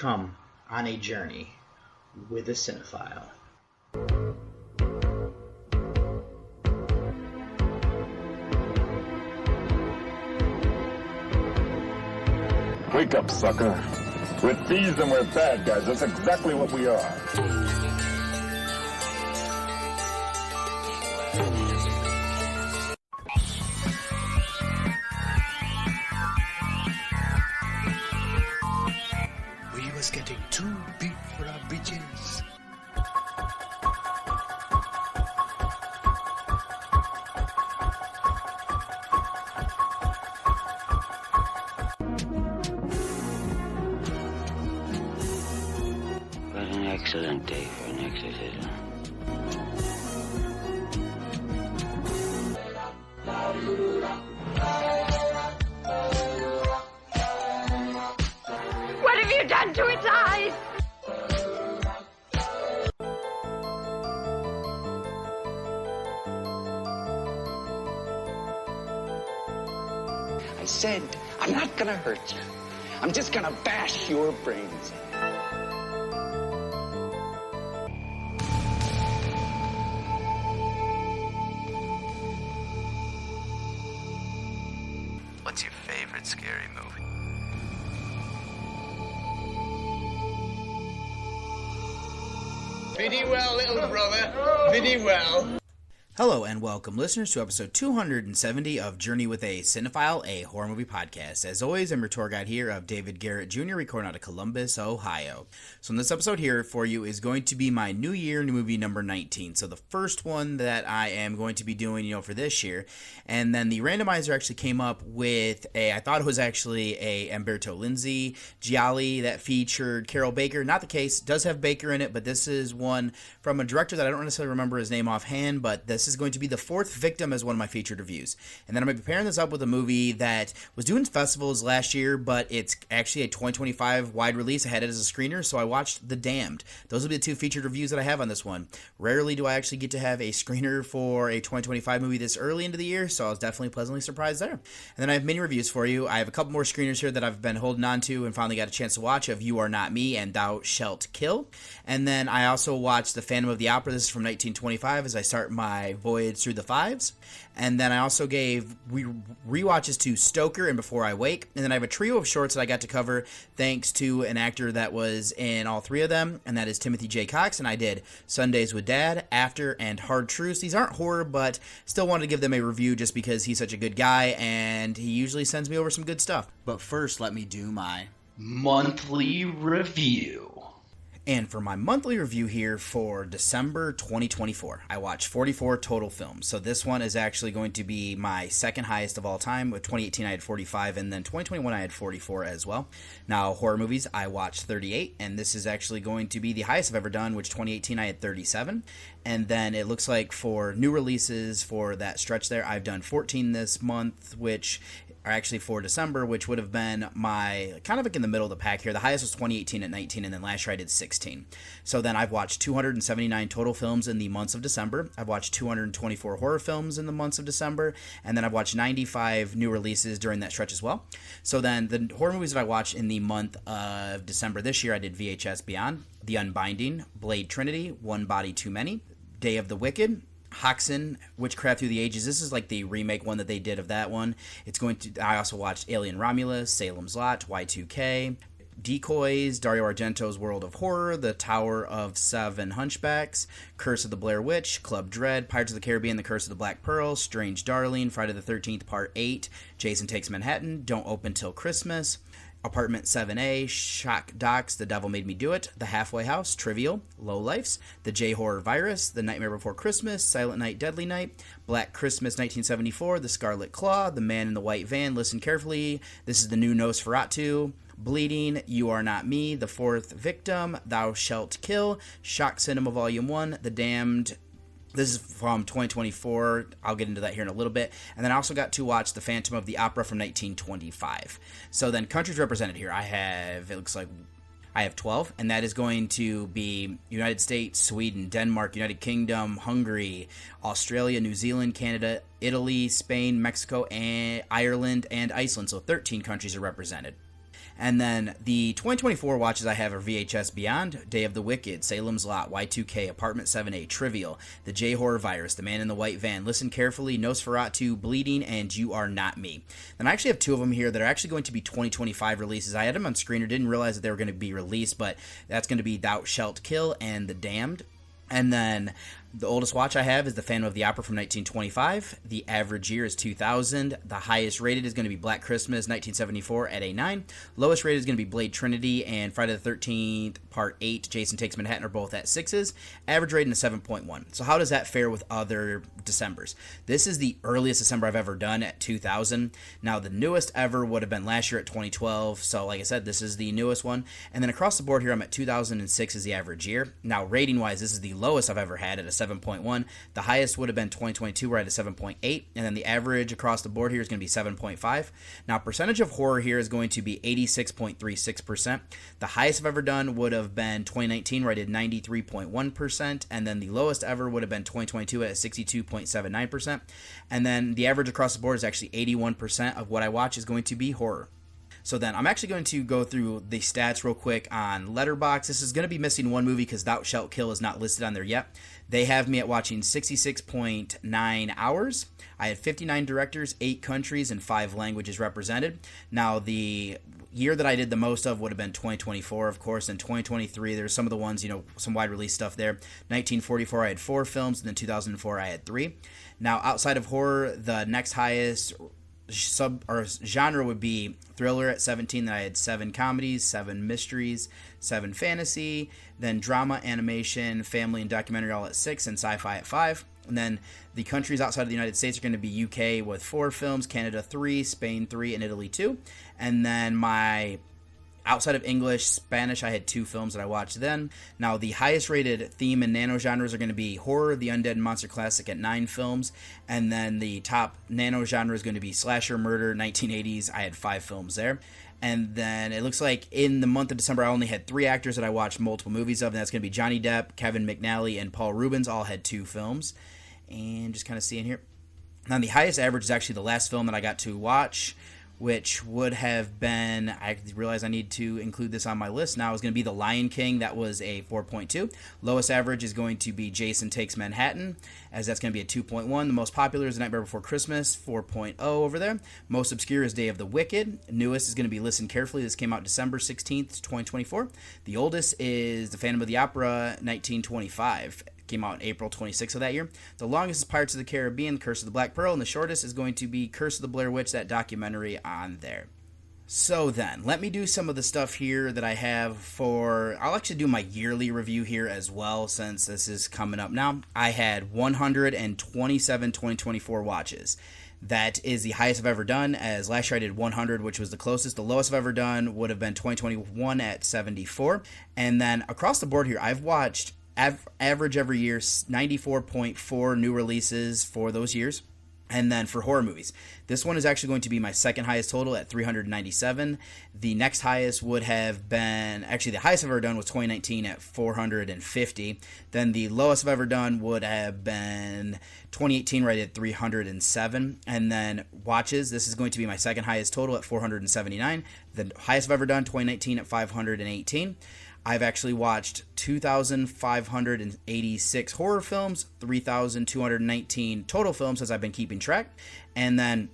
Come on a journey with a cinephile. Wake up, sucker. We're thieves and we're bad guys. That's exactly what we are. We was getting too big for our britches. What an excellent day for an exorcism. What have you done to its eyes? I said, I'm not gonna hurt you. I'm just gonna bash your brains in. What's your favorite scary movie? Pretty well, little brother. Pretty well. Hello and welcome, listeners, to episode 270 of Journey with a Cinephile, a horror movie podcast. As always, I'm your tour guide here of David Garrett Jr., recording out of Columbus, Ohio. So in this episode here for you is going to be my New Year New Movie number 19. So the first one that I am going to be doing, for this year. And then the randomizer actually came up with I thought it was actually a Umberto Lindsay Gialli that featured Carol Baker. Not the case, does have Baker in it, but this is one from a director that I don't necessarily remember his name offhand, but this is going to be the fourth victim as one of my featured reviews. And then I'm going to be pairing this up with a movie that was doing festivals last year, but it's actually a 2025 wide release. I had it as a screener, so I watched The Damned. Those will be the two featured reviews that I have on this one. Rarely do I actually get to have a screener for a 2025 movie this early into the year, so I was definitely pleasantly surprised there. And then I have mini reviews for you. I have a couple more screeners here that I've been holding on to and finally got a chance to watch of You Are Not Me and Thou Shalt Kill. And then I also watched The Phantom of the Opera. This is from 1925 as I start my voyage through the fives. And then I also gave rewatches to Stoker and Before I Wake. And then I have a trio of shorts that I got to cover thanks to an actor that was in all three of them, and that is Timothy J. Cox. And I did Sundays with Dad, After, and Hard Truths. These aren't horror, but still wanted to give them a review just because he's such a good guy and he usually sends me over some good stuff. But first, let me do my monthly review. And for my monthly review here for December 2024, I watched 44 total films. So this one is actually going to be my second highest of all time. With 2018, I had 45, and then 2021, I had 44 as well. Now, horror movies, I watched 38, and this is actually going to be the highest I've ever done, which 2018, I had 37. And then it looks like for new releases for that stretch there, I've done 14 this month, which are actually for December, which would have been my kind of like in the middle of the pack here. The highest was 2018 at 19, and then last year I did 16. So then I've watched 279 total films in the months of December. I've watched 224 horror films in the months of December, and then I've watched 95 new releases during that stretch as well. So then the horror movies that I watched in the month of December this year, I did VHS Beyond, The Unbinding, Blade Trinity, One Body Too Many, Day of the Wicked, Hoxton, Witchcraft Through the Ages. This is like the remake one that they did of that one. I also watched Alien Romulus, Salem's Lot, Y2K, Decoys, Dario Argento's World of Horror, The Tower of Seven Hunchbacks, Curse of the Blair Witch, Club Dread, Pirates of the Caribbean, The Curse of the Black Pearl, Strange Darling, Friday the 13th Part 8, Jason Takes Manhattan, Don't Open Till Christmas, Apartment 7A, Shock Docs, The Devil Made Me Do It, The Halfway House, Trivial, Low Lifes, The J-Horror Virus, The Nightmare Before Christmas, Silent Night, Deadly Night, Black Christmas 1974, The Scarlet Claw, The Man in the White Van, Listen Carefully, This is the New Nosferatu, Bleeding, You Are Not Me, The Fourth Victim, Thou Shalt Kill, Shock Cinema Volume 1, The Damned. This is from 2024. I'll get into that here in a little bit. And then I also got to watch The Phantom of the Opera from 1925. So then countries represented here. I have 12, and that is going to be United States, Sweden, Denmark, United Kingdom, Hungary, Australia, New Zealand, Canada, Italy, Spain, Mexico, and Ireland, and Iceland. So 13 countries are represented. And then the 2024 watches I have are VHS Beyond, Day of the Wicked, Salem's Lot, Y2K, Apartment 7A, Trivial, The J-Horror Virus, The Man in the White Van, Listen Carefully, Nosferatu, Bleeding, and You Are Not Me. Then I actually have two of them here that are actually going to be 2025 releases. I had them on screener, didn't realize that they were going to be released, but that's going to be Thou Shalt Kill and The Damned. And then the oldest watch I have is the Phantom of the Opera from 1925. The average year is 2000. The highest rated is going to be Black Christmas 1974 at a 9. Lowest rated is going to be Blade Trinity and Friday the 13th Part 8, Jason Takes Manhattan are both at 6s. Average rating is 7.1. So how does that fare with other Decembers? This is the earliest December I've ever done at 2000. Now the newest ever would have been last year at 2012. So like I said, this is the newest one. And then across the board here, I'm at 2006 is the average year. Now rating wise, this is the lowest I've ever had at a 7.1. The highest would have been 2022, where I had a 7.8, and then the average across the board here is going to be 7.5. Now, percentage of horror here is going to be 86.36%. The highest I've ever done would have been 2019, where I did 93.1%, and then the lowest ever would have been 2022 at 62.79%. And then the average across the board is actually 81% of what I watch is going to be horror. So then I'm actually going to go through the stats real quick on Letterboxd. This is going to be missing one movie because Thou Shalt Kill is not listed on there yet. They have me at watching 66.9 hours. I had 59 directors, 8 countries, and 5 languages represented. Now, the year that I did the most of would have been 2024, of course, and 2023. There's some of the ones, some wide release stuff there. 1944, I had 4 films, and then 2004, I had 3. Now, outside of horror, the next highest genre would be thriller at 17. Then I had 7 comedies, 7 mysteries, 7 fantasy, then drama, animation, family, and documentary all at 6, and sci-fi at 5. And then the countries outside of the United States are going to be UK with 4 films, Canada 3, Spain 3, and Italy 2. And then my outside of English, Spanish, I had 2 films that I watched then. Now, the highest rated theme and nano genres are going to be horror, The Undead and Monster Classic at 9 films. And then the top nano genre is going to be slasher, murder, 1980s. I had 5 films there. And then it looks like in the month of December, I only had 3 actors that I watched multiple movies of. And that's going to be Johnny Depp, Kevin McNally, and Paul Rubens. All had 2 films. And just kind of seeing here. Now, the highest average is actually the last film that I got to watch, which would have been, I realize I need to include this on my list now, is going to be The Lion King. That was a 4.2. Lowest average is going to be Jason Takes Manhattan, as that's going to be a 2.1. The most popular is The Nightmare Before Christmas, 4.0 over there. Most obscure is Day of the Wicked. Newest is going to be Listen Carefully. This came out December 16th, 2024. The oldest is The Phantom of the Opera, 1925. Came out in April 26th of that year. The longest is Pirates of the Caribbean, Curse of the Black Pearl, and the shortest is going to be Curse of the Blair Witch, that documentary on there. So then, let me do some of the stuff here that I have for, I'll actually do my yearly review here as well, since this is coming up now. I had 127 2024 watches. That is the highest I've ever done, as last year I did 100, which was the closest. The lowest I've ever done would have been 2021 at 74. And then across the board here, I've watched average every year 94.4 new releases for those years. And then for horror movies, this one is actually going to be my second highest total at 397. The next highest would have been, actually the highest I've ever done was 2019 at 450. Then the lowest I've ever done would have been 2018, right at 307. And then watches, this is going to be my second highest total at 479. The highest I've ever done, 2019 at 518. I've actually watched 2,586 horror films, 3,219 total films as I've been keeping track. And then,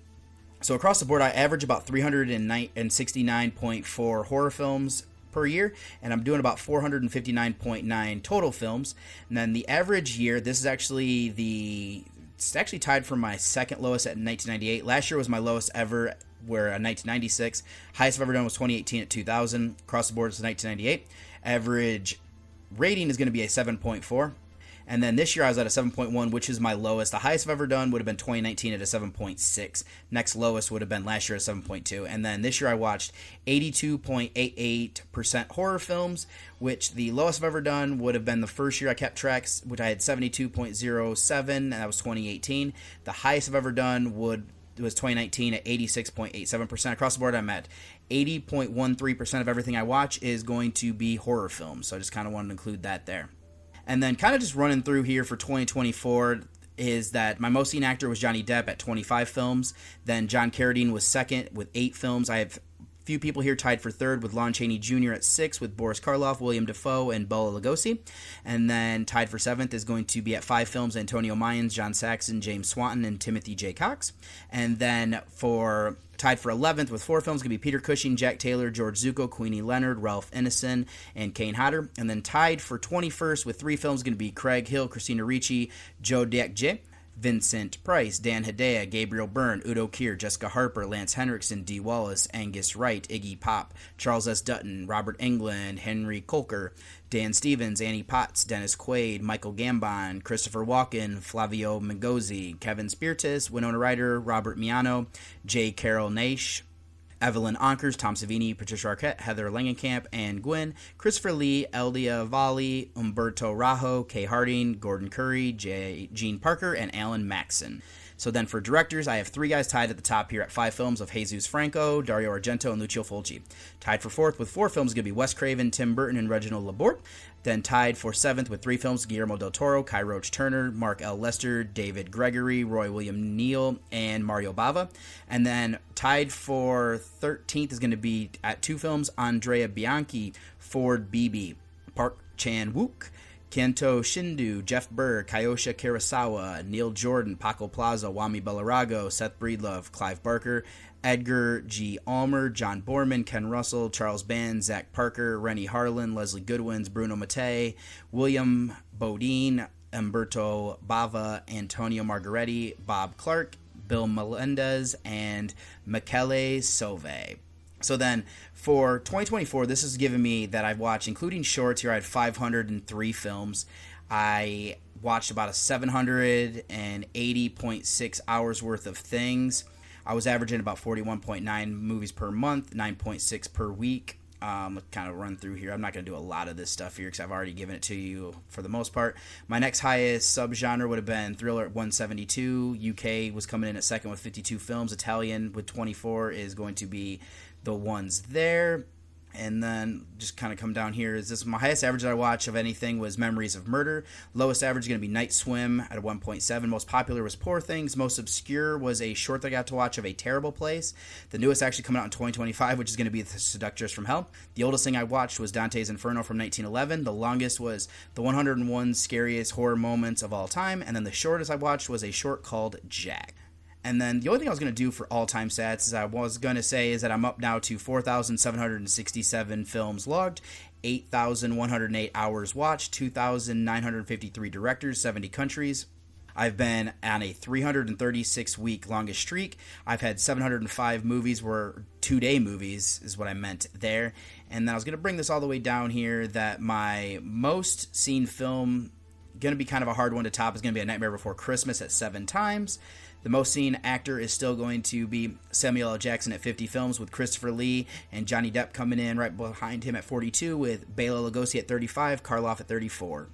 so across the board, I average about 369.4 horror films per year, and I'm doing about 459.9 total films. And then the average year, this is actually it's actually tied for my second lowest at 1998. Last year was my lowest ever, where 1996. Highest I've ever done was 2018 at 2,000. Across the board is 1998. Average rating is going to be a 7.4. And then this year I was at a 7.1, which is my lowest. The highest I've ever done would have been 2019 at a 7.6. Next lowest would have been last year at 7.2. And then this year I watched 82.88% horror films, which the lowest I've ever done would have been the first year I kept tracks, which I had 72.07, and that was 2018. The highest I've ever done was 2019 at 86.87%. Across the board, I'm at 80.13% of everything I watch is going to be horror films. So I just kind of wanted to include that there. And then kind of just running through here for 2024 is that my most seen actor was Johnny Depp at 25 films. Then John Carradine was second with 8 films. I have few people here tied for third with Lon Chaney Jr. at 6 with Boris Karloff, William Dafoe, and Bela Lugosi. And then tied for 7th is going to be at 5 films Antonio Mayans, John Saxon, James Swanton, and Timothy J. Cox. And then tied for 11th with 4 films going to be Peter Cushing, Jack Taylor, George Zucco, Queenie Leonard, Ralph Ineson, and Kane Hodder. And then tied for 21st with 3 films going to be Craig Hill, Christina Ricci, Joe Diakje, Vincent Price, Dan Hedaya, Gabriel Byrne, Udo Kier, Jessica Harper, Lance Henriksen, Dee Wallace, Angus Wright, Iggy Pop, Charles S. Dutton, Robert Englund, Henry Kolker, Dan Stevens, Annie Potts, Dennis Quaid, Michael Gambon, Christopher Walken, Flavio Mengozi, Kevin Spiritus, Winona Ryder, Robert Miano, J. Carol Naish, Evelyn Onkers, Tom Savini, Patricia Arquette, Heather Langenkamp, and Gwynn, Christopher Lee, Eldia Valli, Umberto Rajo, Kay Harding, Gordon Curry, Gene Parker, and Alan Maxson. So then for directors, I have 3 guys tied at the top here at 5 films of Jesus Franco, Dario Argento, and Lucio Fulci. Tied for 4th with 4 films going to be Wes Craven, Tim Burton, and Reginald Laporte. Then tied for 7th with 3 films, Guillermo del Toro, Kai Roach Turner, Mark L. Lester, David Gregory, Roy William Neal, and Mario Bava. And then tied for 13th is going to be at 2 films, Andrea Bianchi, Ford Beebe, Park Chan-wook, Kento Shindu, Jeff Burr, Kyosha Kurosawa, Neil Jordan, Paco Plaza, Wami Bellarago, Seth Breedlove, Clive Barker, Edgar G. Ulmer, John Borman, Ken Russell, Charles Band, Zach Parker, Rennie Harlan, Leslie Goodwins, Bruno Mattei, William Bodine, Umberto Bava, Antonio Margaretti, Bob Clark, Bill Melendez, and Michele Sove. So then, for 2024, this has given me that I've watched, including shorts here, I had 503 films. I watched about a 780.6 hours worth of things. I was averaging about 41.9 movies per month, 9.6 per week. Kind of run through here. I'm not going to do a lot of this stuff here because I've already given it to you for the most part. My next highest subgenre would have been thriller at 172. UK was coming in at second with 52 films. Italian with 24 is going to be the ones there. And then just kind of come down here. Is this my highest average that I watched of anything was Memories of Murder. Lowest average is going to be Night Swim at a 1.7. Most popular was Poor Things. Most obscure was a short that I got to watch of A Terrible Place. The newest actually coming out in 2025, which is going to be The Seductress from Hell. The oldest thing I watched was Dante's Inferno from 1911. The longest was The 101 Scariest Horror Moments of All Time. And then the shortest I watched was a short called Jack. And then the only thing I was going to do for all-time stats is I was going to say is that I'm up now to 4,767 films logged, 8,108 hours watched, 2,953 directors, 70 countries. I've been on a 336-week longest streak. I've had 705 movies were 2-day movies is what I meant there. And then I was going to bring this all the way down here that my most seen film, going to be kind of a hard one to top, is going to be A Nightmare Before Christmas at 7 times. The most seen actor is still going to be Samuel L. Jackson at 50 films, with Christopher Lee and Johnny Depp coming in right behind him at 42, with Bela Lugosi at 35, Karloff at 34.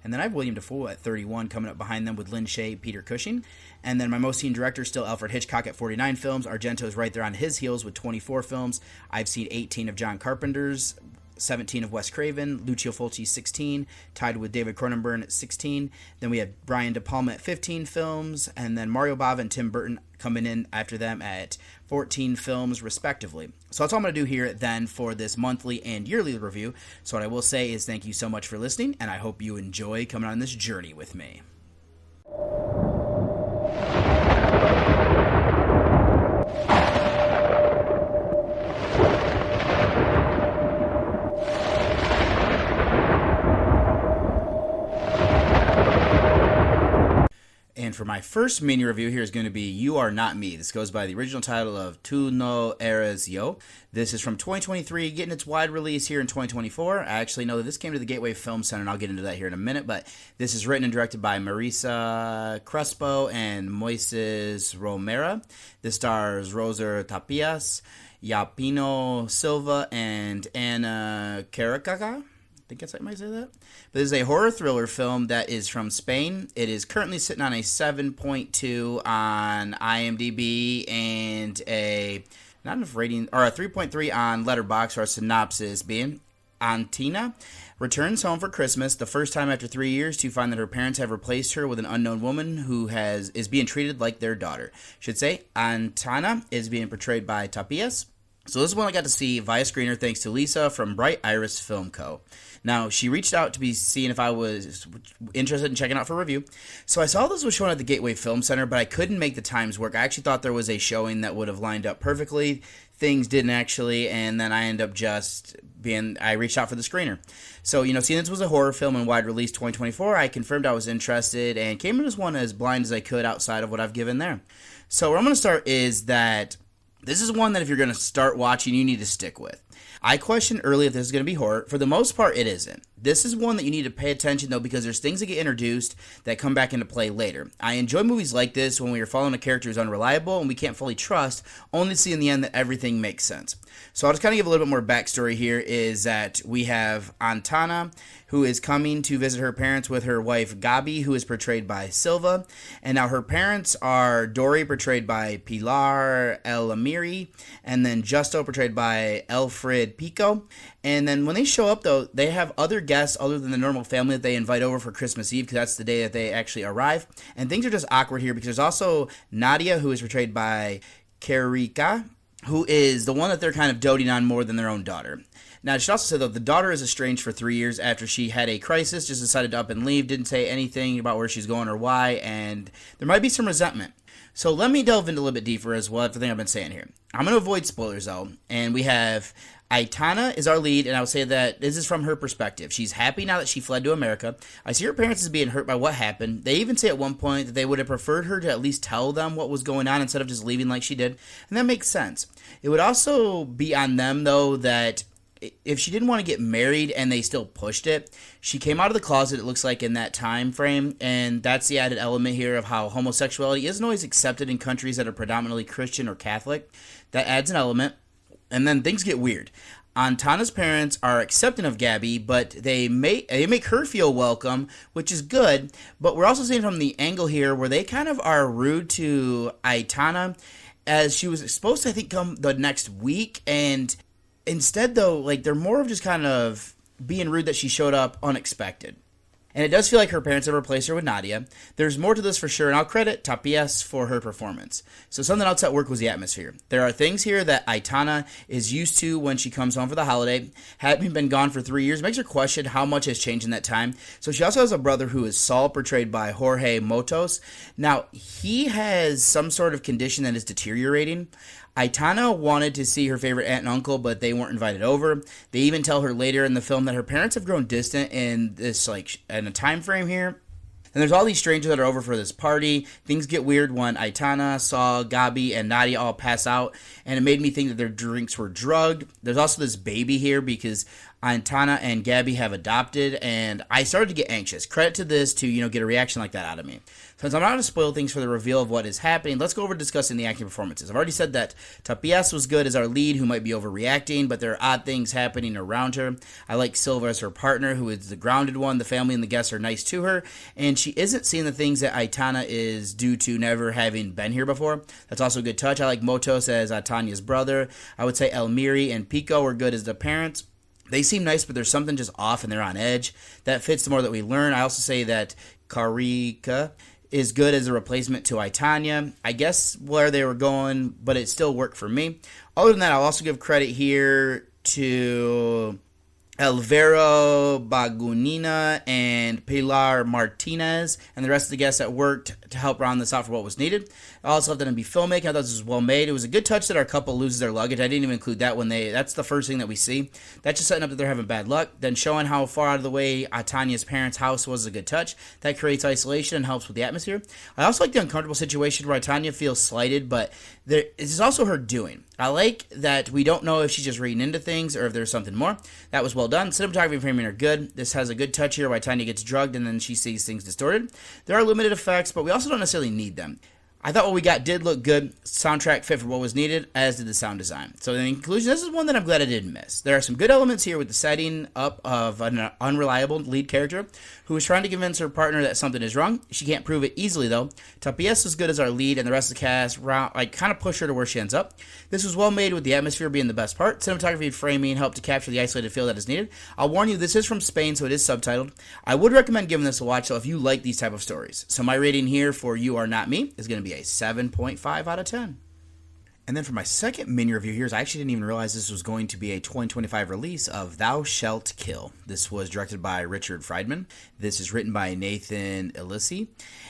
And then I have William Dafoe at 31 coming up behind them with Lin Shaye, Peter Cushing. And then my most seen director is still Alfred Hitchcock at 49 films. Argento's right there on his heels with 24 films. I've seen 18 of John Carpenter's, 17 of Wes Craven, Lucio Fulci 16, tied with David Cronenberg at 16. Then we have Brian De Palma at 15 films, and then Mario Bava and Tim Burton coming in after them at 14 films respectively. So that's all I'm going to do here then for this monthly and yearly review. So what I will say is thank you so much for listening, and I hope you enjoy coming on this journey with me. And for my first mini review here is going to be You Are Not Me. This goes by the original title of Tu No Eres Yo. This is from 2023, getting its wide release here in 2024. I actually know that this came to the Gateway Film Center, and I'll get into that here in a minute. But this is written and directed by Marisa Crespo and Moises Romero. This stars Rosa Tapias, Yapino Silva, and Ana Caracaca. I think that's how you might say that. But this is a horror thriller film that is from Spain. It is currently sitting on a 7.2 on IMDb and a not enough rating, or a 3.3 on Letterboxd, or a synopsis being Antina returns home for Christmas the first time after 3 years to find that her parents have replaced her with an unknown woman who is being treated like their daughter. Should say Antana is being portrayed by Tapias. So this is one I got to see via screener thanks to Lisa from Bright Iris Film Co. Now, she reached out to be seeing if I was interested in checking out for review. So I saw this was shown at the Gateway Film Center, but I couldn't make the times work. I actually thought there was a showing that would have lined up perfectly. Things didn't actually, and then I ended up I reached out for the screener. So, seeing this was a horror film and wide release 2024, I confirmed I was interested and came in as one as blind as I could outside of what I've given there. So where I'm going to start is that this is one that if you're going to start watching, you need to stick with. I questioned earlier if this is going to be horror. For the most part, it isn't. This is one that you need to pay attention, though, because there's things that get introduced that come back into play later. I enjoy movies like this when we are following a character who's unreliable and we can't fully trust, only to see in the end that everything makes sense. So I'll just kind of give a little bit more backstory here, is that we have Antana, who is coming to visit her parents with her wife Gabi, who is portrayed by Silva. And now her parents are Dory, portrayed by Pilar El Amiri, and then Justo, portrayed by Alfred Pico. And then when they show up, though, they have other guests other than the normal family that they invite over for Christmas Eve, because that's the day that they actually arrive. And things are just awkward here, because there's also Nadia, who is portrayed by Karika, who is the one that they're kind of doting on more than their own daughter. Now, I should also say, though, the daughter is estranged for 3 years after she had a crisis, just decided to up and leave, didn't say anything about where she's going or why, and there might be some resentment. So let me delve into a little bit deeper as well, everything I've been saying here. I'm going to avoid spoilers, though, and we have Aitana is our lead, and I would say that this is from her perspective. She's happy now that she fled to America. I see her parents as being hurt by what happened. They even say at one point that they would have preferred her to at least tell them what was going on instead of just leaving like she did, and that makes sense. It would also be on them, though, that if she didn't want to get married and they still pushed it, she came out of the closet, it looks like, in that time frame, and that's the added element here of how homosexuality isn't always accepted in countries that are predominantly Christian or Catholic. That adds an element, and then things get weird. Antana's parents are accepting of Gabby, but they make her feel welcome, which is good, but we're also seeing from the angle here where they kind of are rude to Aitana, as she was supposed to, I think, come the next week, and instead, though, like, they're more of just kind of being rude that she showed up unexpected. And it does feel like her parents have replaced her with Nadia. There's more to this for sure, and I'll credit Tapias for her performance. So something else at work was the atmosphere. There are things here that Aitana is used to when she comes home for the holiday. Having been gone for 3 years makes her question how much has changed in that time. So she also has a brother who is Saul, portrayed by Jorge Motos. Now, he has some sort of condition that is deteriorating. Aitana wanted to see her favorite aunt and uncle, but they weren't invited over. They even tell her later in the film that her parents have grown distant in a time frame here. And there's all these strangers that are over for this party. Things get weird when Aitana saw Gabi and Nadia all pass out, and it made me think that their drinks were drugged. There's also this baby here because Aitana and Gabby have adopted, and I started to get anxious. Credit to this to, get a reaction like that out of me. Since I'm not going to spoil things for the reveal of what is happening, let's go over discussing the acting performances. I've already said that Tapias was good as our lead, who might be overreacting, but there are odd things happening around her. I like Silva as her partner, who is the grounded one. The family and the guests are nice to her, and she isn't seeing the things that Aitana is due to never having been here before. That's also a good touch. I like Motos as Atanya's brother. I would say Elmiri and Pico are good as the parents. They seem nice, but there's something just off and they're on edge. That fits the more that we learn. I also say that Karika is good as a replacement to Aitanya. I guess where they were going, but it still worked for me. Other than that, I'll also give credit here to Elvero Bagunina and Pilar Martinez and the rest of the guests that worked to help round this out for what was needed. I also thought that it'd be filmmaking. I thought this was well made. It was a good touch that our couple loses their luggage. I didn't even include that that's the first thing that we see. That's just setting up that they're having bad luck. Then showing how far out of the way Tanya's parents' house was a good touch. That creates isolation and helps with the atmosphere. I also like the uncomfortable situation where Tanya feels slighted, but this is also her doing. I like that we don't know if she's just reading into things or if there's something more. That was well done. Cinematography and framing are good. This has a good touch here where Tanya gets drugged and then she sees things distorted. There are limited effects, but we also don't necessarily need them. I thought what we got did look good. Soundtrack fit for what was needed, as did the sound design. So in conclusion, this is one that I'm glad I didn't miss. There are some good elements here with the setting up of an unreliable lead character who is trying to convince her partner that something is wrong. She can't prove it easily, though. Tapias is good as our lead, and the rest of the cast kind of push her to where she ends up. This was well made with the atmosphere being the best part. Cinematography and framing helped to capture the isolated feel that is needed. I'll warn you, this is from Spain, so it is subtitled. I would recommend giving this a watch, though, if you like these type of stories. So my rating here for You Are Not Me is going to be a 7.5 out of 10. And then for my second mini review here, I actually didn't even realize this was going to be a 2025 release of Thou Shalt Kill. This was directed by Richard Friedman. This is written by Nathan Elisi.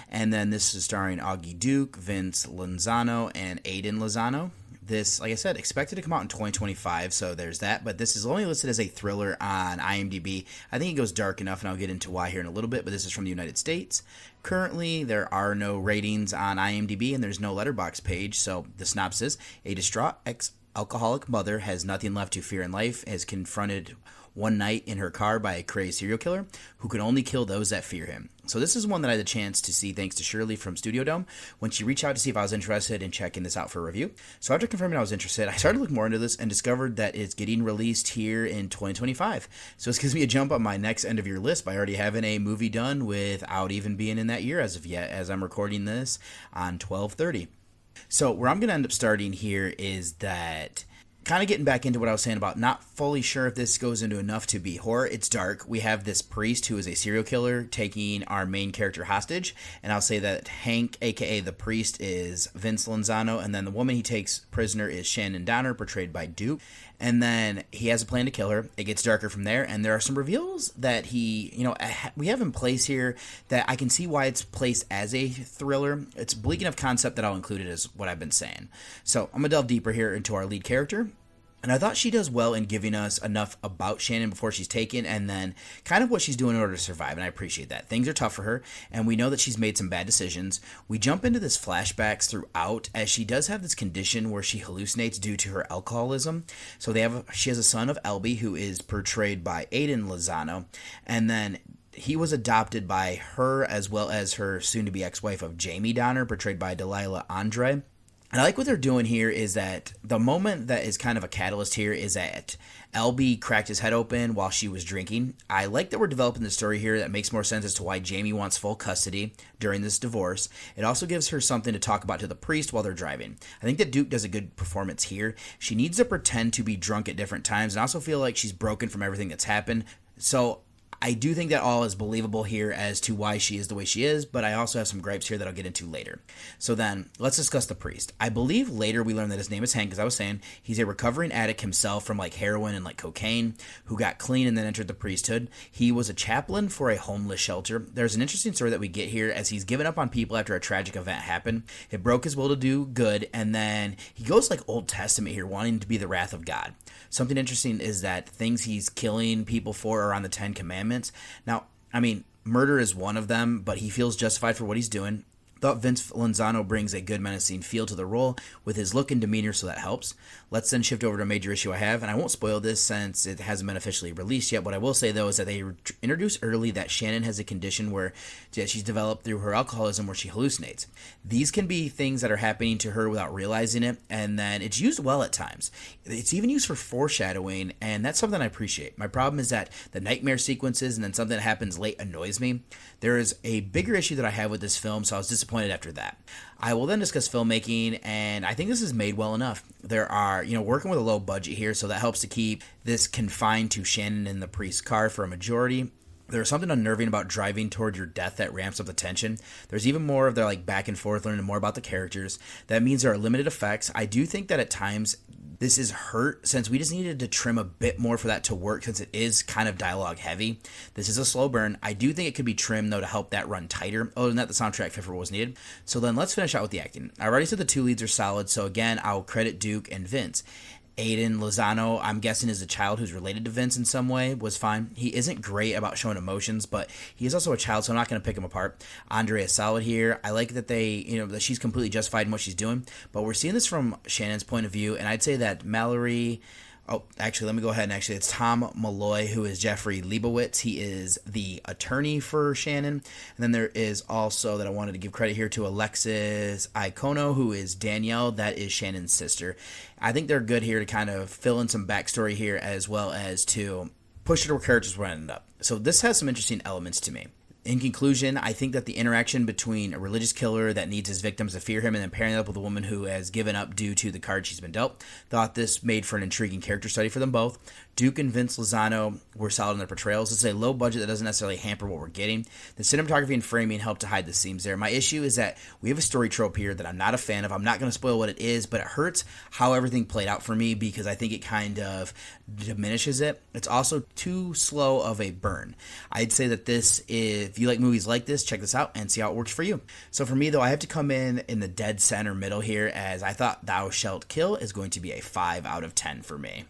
And then this is starring Augie Duke, Vince Lozano, and Aiden Lozano. This, like I said, expected to come out in 2025, so there's that. But this is only listed as a thriller on IMDb. I think it goes dark enough, and I'll get into why here in a little bit, but this is from the United States. Currently, there are no ratings on IMDb, and there's no letterbox page, so the synopsis: a distraught ex-alcoholic mother has nothing left to fear in life, is confronted one night in her car by a crazed serial killer who can only kill those that fear him. So this is one that I had the chance to see thanks to Shirley from Studio Dome when she reached out to see if I was interested in checking this out for a review. So after confirming I was interested, I started to look more into this and discovered that it's getting released here in 2025. So this gives me a jump on my next end of year list by already having a movie done without even being in that year as of yet, as I'm recording this on 12/30. So where I'm going to end up starting here is that, kind of getting back into what I was saying about not fully sure if this goes into enough to be horror. It's dark. We have this priest who is a serial killer taking our main character hostage, and I'll say that Hank, aka the priest, is Vince Lozano, and then the woman he takes prisoner is Shannon Donner, portrayed by Duke. And then he has a plan to kill her. It gets darker from there, and there are some reveals that we have in place here that I can see why it's placed as a thriller. It's bleak enough concept that I'll include it as what I've been saying. So I'm going to delve deeper here into our lead character. And I thought she does well in giving us enough about Shannon before she's taken, and then kind of what she's doing in order to survive, and I appreciate that. Things are tough for her, and we know that she's made some bad decisions. We jump into this flashbacks throughout, as she does have this condition where she hallucinates due to her alcoholism. So she has a son of Elby, who is portrayed by Aiden Lozano, and then he was adopted by her as well as her soon-to-be ex-wife of Jamie Donner, portrayed by Delilah Andre. And I like what they're doing here is that the moment that is kind of a catalyst here is that LB cracked his head open while she was drinking. I like that we're developing the story here that makes more sense as to why Jamie wants full custody during this divorce. It also gives her something to talk about to the priest while they're driving. I think that Duke does a good performance here. She needs to pretend to be drunk at different times and also feel like she's broken from everything that's happened. So I do think that all is believable here as to why she is the way she is, but I also have some gripes here that I'll get into later. So then, let's discuss the priest. I believe later we learn that his name is Hank, as I was saying. He's a recovering addict himself from heroin and cocaine, who got clean and then entered the priesthood. He was a chaplain for a homeless shelter. There's an interesting story that we get here as he's given up on people after a tragic event happened. It broke his will to do good, and then he goes Old Testament here, wanting to be the wrath of God. Something interesting is that things he's killing people for are on the 10 Commandments. Now, murder is one of them, but he feels justified for what he's doing. Thought Vince Lozano brings a good menacing feel to the role with his look and demeanor, so that helps. Let's then shift over to a major issue I have, and I won't spoil this since it hasn't been officially released yet. What I will say, though, is that they introduced early that Shannon has a condition where she's developed through her alcoholism where she hallucinates. These can be things that are happening to her without realizing it, and then it's used well at times. It's even used for foreshadowing, and that's something I appreciate. My problem is that the nightmare sequences and then something that happens late annoys me. There is a bigger issue that I have with this film, so I was disappointed after that. I will then discuss filmmaking, and I think this is made well enough. There are, working with a low budget here, so that helps to keep this confined to Shannon in the priest's car for a majority. There's something unnerving about driving toward your death that ramps up the tension. There's even more of their back and forth, learning more about the characters. That means there are limited effects. I do think that at times this is hurt since we just needed to trim a bit more for that to work since it is kind of dialogue heavy. This is a slow burn. I do think it could be trimmed though to help that run tighter. Other than that, the soundtrack fit for what was needed. So then let's finish out with the acting. I already said the two leads are solid, so again, I'll credit Duke and Vince. Aiden Lozano, I'm guessing is a child who's related to Vince in some way, was fine. He isn't great about showing emotions, but he is also a child, so I'm not going to pick him apart. Andre is solid here. I like that that she's completely justified in what she's doing, but we're seeing this from Shannon's point of view, and I'd say that Mallory... Oh, actually, let me go ahead and it's Tom Malloy, who is Jeffrey Leibowitz. He is the attorney for Shannon. And then there is also, that I wanted to give credit here to Alexis Iacono, who is Danielle. That is Shannon's sister. I think they're good here to kind of fill in some backstory here as well as to push it to where characters will end up. So this has some interesting elements to me. In conclusion, I think that the interaction between a religious killer that needs his victims to fear him and then pairing it up with a woman who has given up due to the card she's been dealt, thought this made for an intriguing character study for them both. Duke and Vince Lozano were solid in their portrayals. It's a low budget that doesn't necessarily hamper what we're getting. The cinematography and framing help to hide the seams there. My issue is that we have a story trope here that I'm not a fan of. I'm not going to spoil what it is, but it hurts how everything played out for me because I think it kind of diminishes it. It's also too slow of a burn. I'd say that this, if you like movies like this, check this out and see how it works for you. So for me, though, I have to come in the dead center middle here, as I thought Thou Shalt Kill is going to be a 5 out of 10 for me.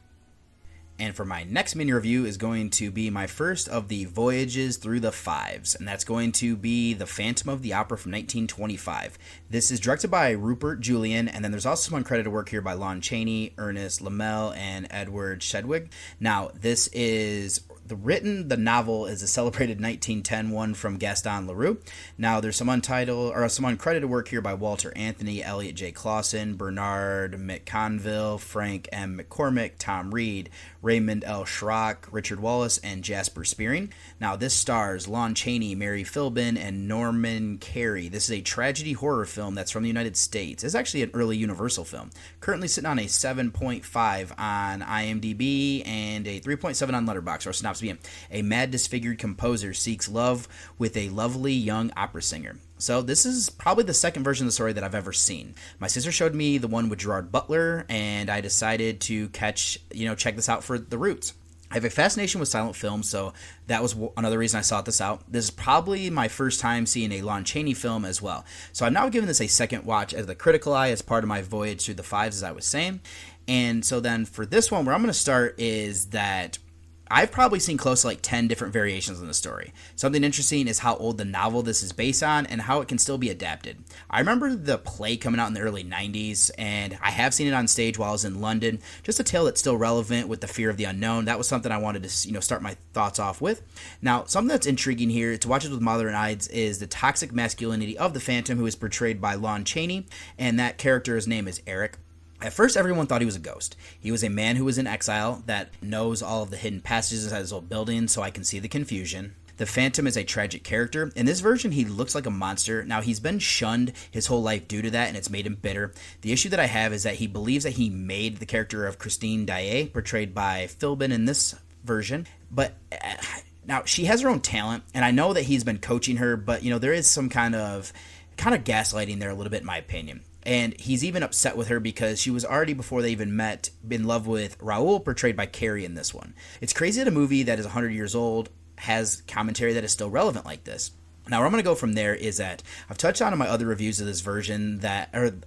And for my next mini review is going to be my first of the voyages through the fives, and that's going to be The Phantom of the Opera from 1925. This is directed by Rupert Julian, and then there's also some uncredited work here by Lon Chaney, Ernest Lamel, and Edward Shedwig. Now, this is the novel is a celebrated 1910 one from Gaston Leroux. Now, there's some untitled or some uncredited work here by Walter Anthony, Elliot J. Clausen, Bernard McConville, Frank M. McCormick, Tom Reed, Raymond L. Schrock, Richard Wallace, and Jasper Spearing. Now, this stars Lon Chaney, Mary Philbin, and Norman Carey. This is a tragedy horror film that's from the United States. It's actually an early Universal film. Currently sitting on a 7.5 on IMDb and a 3.7 on Letterboxd, or Synopsis being a mad disfigured composer seeks love with a lovely young opera singer. So this is probably the second version of the story that I've ever seen. My sister showed me the one with Gerard Butler, and I decided to check this out for the roots. I have a fascination with silent film, so that was another reason I sought this out. This is probably my first time seeing a Lon Chaney film as well. So I'm now giving this a second watch as the critical eye as part of my voyage through the fives, as I was saying. And so then for this one, where I'm going to start is that I've probably seen close to 10 different variations in the story. Something interesting is how old the novel this is based on and how it can still be adapted. I remember the play coming out in the early 90s, and I have seen it on stage while I was in London. Just a tale that's still relevant with the fear of the unknown. That was something I wanted to start my thoughts off with. Now, something that's intriguing here to watch it with mother and eyes is the toxic masculinity of the Phantom, who is portrayed by Lon Chaney, and that character's name is Eric. At first, everyone thought he was a ghost. He was a man who was in exile that knows all of the hidden passages inside his old building, so I can see the confusion. The Phantom is a tragic character. In this version, he looks like a monster. Now, he's been shunned his whole life due to that, and it's made him bitter. The issue that I have is that he believes that he made the character of Christine Daae, portrayed by Philbin in this version. But now, she has her own talent, and I know that he's been coaching her, but, there is some kind of gaslighting there a little bit, in my opinion. And he's even upset with her because she was already, before they even met, in love with Raoul, portrayed by Carey in this one. It's crazy that a movie that is 100 years old has commentary that is still relevant like this. Now, where I'm going to go from there is that I've touched on in my other reviews of this version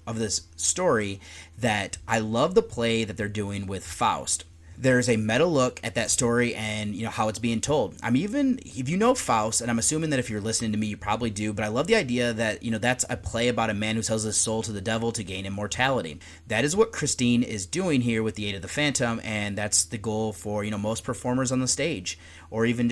of this story that I love the play that they're doing with Faust. There's a meta look at that story and, how it's being told. Even if you know Faust, and I'm assuming that if you're listening to me, you probably do, but I love the idea that, that's a play about a man who sells his soul to the devil to gain immortality. That is what Christine is doing here with the aid of the Phantom, and that's the goal for, most performers on the stage, or even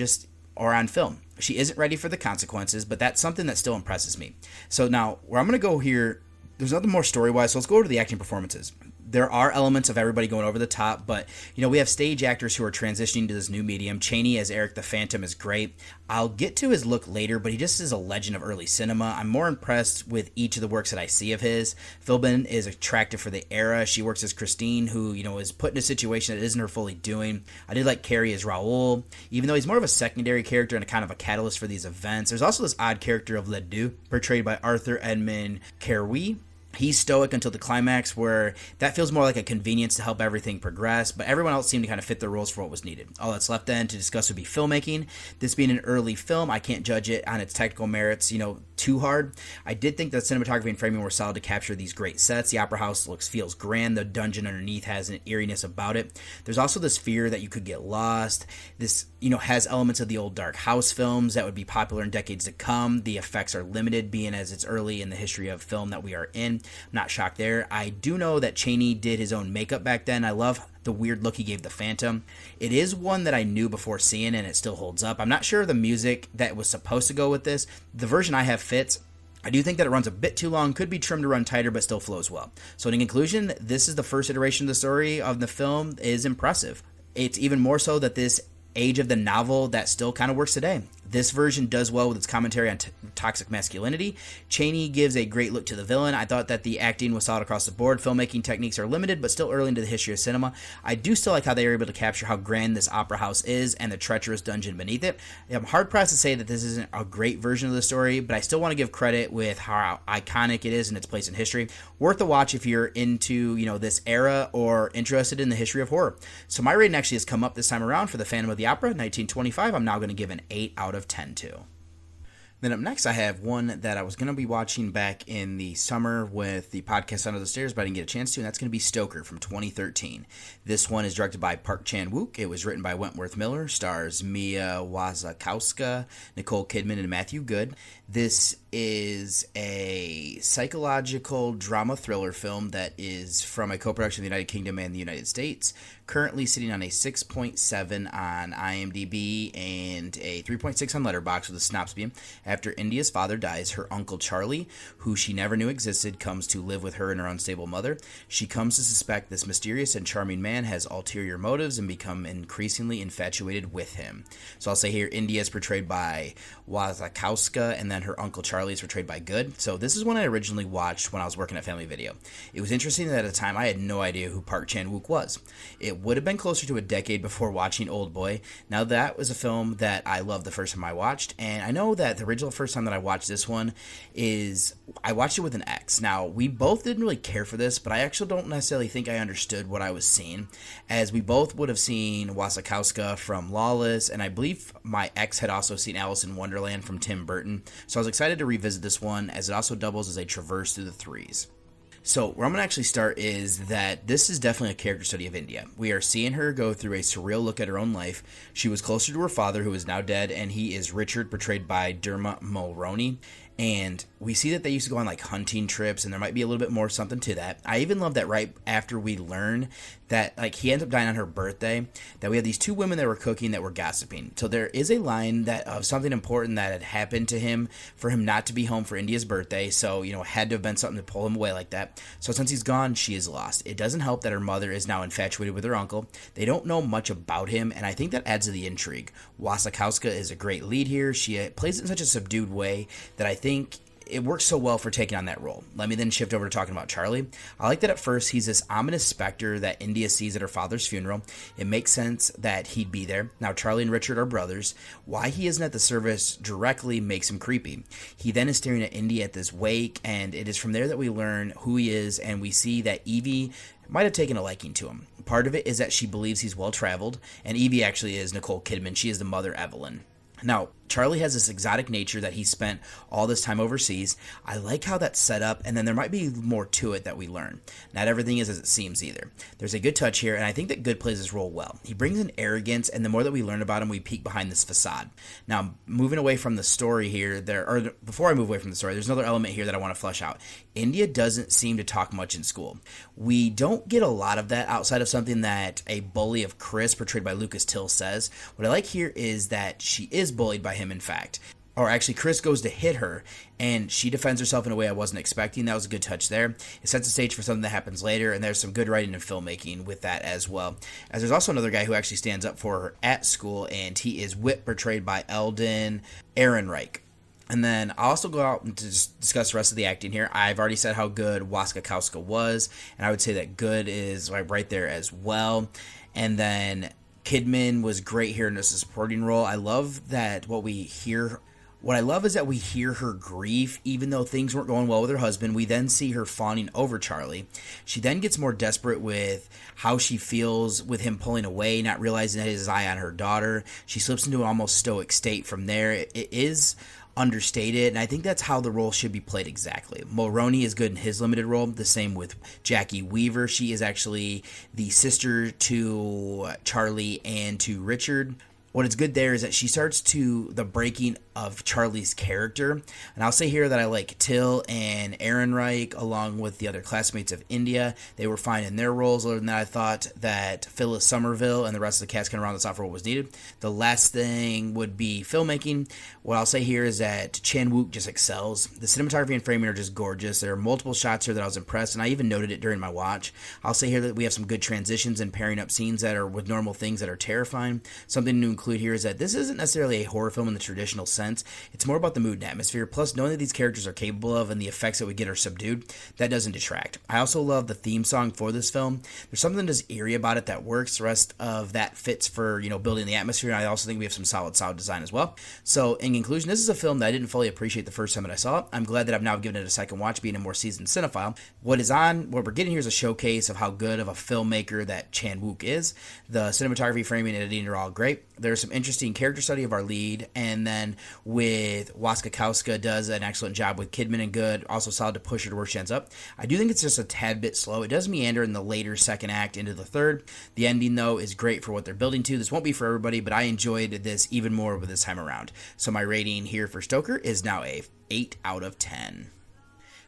or on film. She isn't ready for the consequences, but that's something that still impresses me. So now, where I'm going to go here, there's nothing more story-wise, so let's go over to the acting performances. There are elements of everybody going over the top, but, we have stage actors who are transitioning to this new medium. Chaney as Eric the Phantom is great. I'll get to his look later, but he just is a legend of early cinema. I'm more impressed with each of the works that I see of his. Philbin is attractive for the era. She works as Christine, who, is put in a situation that isn't her fully doing. I did like Carey as Raoul, even though he's more of a secondary character and a kind of a catalyst for these events. There's also this odd character of Ledoux, portrayed by Arthur Edmund Carey. He's stoic until the climax, where that feels more like a convenience to help everything progress, but everyone else seemed to kind of fit their roles for what was needed. All that's left then to discuss would be filmmaking. This being an early film, I can't judge it on its technical merits, too hard. I did think that cinematography and framing were solid to capture these great sets. The opera house feels grand. The dungeon underneath has an eeriness about it. There's also this fear that you could get lost. This, has elements of the old Dark House films that would be popular in decades to come. The effects are limited, being as it's early in the history of film that we are in. I'm not shocked there. I do know that Chaney did his own makeup back then. I love the weird look he gave the Phantom. It is one that I knew before seeing, and it still holds up. I'm not sure of the music that was supposed to go with this. The version I have fits. I do think that it runs a bit too long, could be trimmed to run tighter, but still flows well. So in conclusion, this is the first iteration of the story of the film is impressive. It's even more so that this age of the novel that still kind of works today. This version does well with its commentary on toxic masculinity. Chaney gives a great look to the villain. I thought that the acting was solid across the board. Filmmaking techniques are limited, but still early into the history of cinema. I do still like how they were able to capture how grand this opera house is and the treacherous dungeon beneath it. I'm hard-pressed to say that this isn't a great version of the story, but I still want to give credit with how iconic it is and its place in history. Worth a watch if you're into, this era or interested in the history of horror. So my rating actually has come up this time around for The Phantom of the Opera, 1925. I'm now going to give an 8 out of 10 to. Then up next, I have one that I was going to be watching back in the summer with the podcast Under the Stairs, but I didn't get a chance to, and that's going to be Stoker from 2013. This one is directed by Park Chan-wook. It was written by Wentworth Miller, stars Mia Wasikowska, Nicole Kidman, and Matthew Goode. This is a psychological drama thriller film that is from a co-production of the United Kingdom and the United States, currently sitting on a 6.7 on IMDb and a 3.6 on Letterboxd with a synopsis being, after India's father dies, her uncle Charlie, who she never knew existed, comes to live with her and her unstable mother. She comes to suspect this mysterious and charming man has ulterior motives and become increasingly infatuated with him. So I'll say here, India is portrayed by Wasikowska, and then her uncle Charlie is portrayed by Goode. So this is one I originally watched when I was working at Family Video. It was interesting that at the time I had no idea who Park Chan-wook was. It would have been closer to a decade before watching Oldboy. Now that was a film that I loved the first time I watched, and I know that the original first time that I watched this one is I watched it with an ex. Now, we both didn't really care for this, but I actually don't necessarily think I understood what I was seeing, as we both would have seen Wasikowska from Lawless, and I believe my ex had also seen Alice in Wonderland from Tim Burton, so I was excited to revisit this one, as it also doubles as a traverse through the threes. So where I'm going to actually start is that this is definitely a character study of India. We are seeing her go through a surreal look at her own life. She was closer to her father, who is now dead, and he is Richard, portrayed by Dermot Mulroney. And we see that they used to go on like hunting trips, and there might be a little bit more something to that. I even love that right after we learn that like he ends up dying on her birthday, that we have these two women that were cooking that were gossiping. So there is a line that of something important that had happened to him for him not to be home for India's birthday. So, had to have been something to pull him away like that. So since he's gone, she is lost. It doesn't help that her mother is now infatuated with her uncle. They don't know much about him, and I think that adds to the intrigue. Wasikowska is a great lead here. She plays it in such a subdued way that I think it works so well for taking on that role. Let me then shift over to talking about Charlie. I like that at first he's this ominous specter that India sees at her father's funeral. It makes sense that he'd be there. Now, Charlie and Richard are brothers. Why he isn't at the service directly makes him creepy. He then is staring at India at this wake, and it is from there that we learn who he is, and we see that Evie might have taken a liking to him. Part of it is that she believes he's well-traveled, and Evie actually is Nicole Kidman. She is the mother, Evelyn. Now, Charlie has this exotic nature that he spent all this time overseas. I like how that's set up, and then there might be more to it that we learn. Not everything is as it seems either. There's a good touch here, and I think that Goode plays this role well. He brings in arrogance, and the more that we learn about him, we peek behind this facade. Now, moving away from the story here, before I move away from the story, there's another element here that I want to flesh out. India doesn't seem to talk much in school. We don't get a lot of that outside of something that a bully of Chris, portrayed by Lucas Till, says. What I like here is that she is bullied by him, in fact. Or actually, Chris goes to hit her, and she defends herself in a way I wasn't expecting. That was a good touch there. It sets the stage for something that happens later, and there's some good writing and filmmaking with that as well. As there's also another guy who actually stands up for her at school, and he is Whip, portrayed by Eldon Ehrenreich. And then I'll also go out and discuss the rest of the acting here. I've already said how good Wasikowska was, and I would say that Goode is right there as well. And then Kidman was great here in this supporting role. I love that what I love is that we hear her grief, even though things weren't going well with her husband. We then see her fawning over Charlie. She then gets more desperate with how she feels with him pulling away, not realizing that he has his eye on her daughter. She slips into an almost stoic state from there. It is understated, and I think that's how the role should be played exactly. Mulroney is good in his limited role, the same with Jackie Weaver. She is actually the sister to Charlie and to Richard. What is good there is that she starts to the breaking of Charlie's character. And I'll say here that I like Till and Ehrenreich along with the other classmates of India. They were fine in their roles. Other than that, I thought that Phyllis Somerville and the rest of the cast kind of round this off for what was needed. The last thing would be filmmaking. What I'll say here is that Chan-wook just excels. The cinematography and framing are just gorgeous. There are multiple shots here that I was impressed, and I even noted it during my watch. I'll say here that we have some good transitions and pairing up scenes that are with normal things that are terrifying. Something to include here is that this isn't necessarily a horror film in the traditional sense. It's more about the mood and atmosphere, plus knowing that these characters are capable of and the effects that we get are subdued, that doesn't detract. I also love the theme song for this film. There's something just eerie about it that works. The rest of that fits for, building the atmosphere, and I also think we have some solid sound design as well. So, in conclusion, this is a film that I didn't fully appreciate the first time that I saw it. I'm glad that I've now given it a second watch, being a more seasoned cinephile. What we're getting here is a showcase of how good of a filmmaker that Chan Wook is. The cinematography, framing, and editing are all great. There's some interesting character study of our lead, and then with Wasikowska does an excellent job with Kidman and Good, also solid to push her to where she ends up. I do think it's just a tad bit slow. It does meander in the later second act into the third. The ending, though, is great for what they're building to. This won't be for everybody, but I enjoyed this even more with this time around. So my rating here for Stoker is now a 8 out of 10.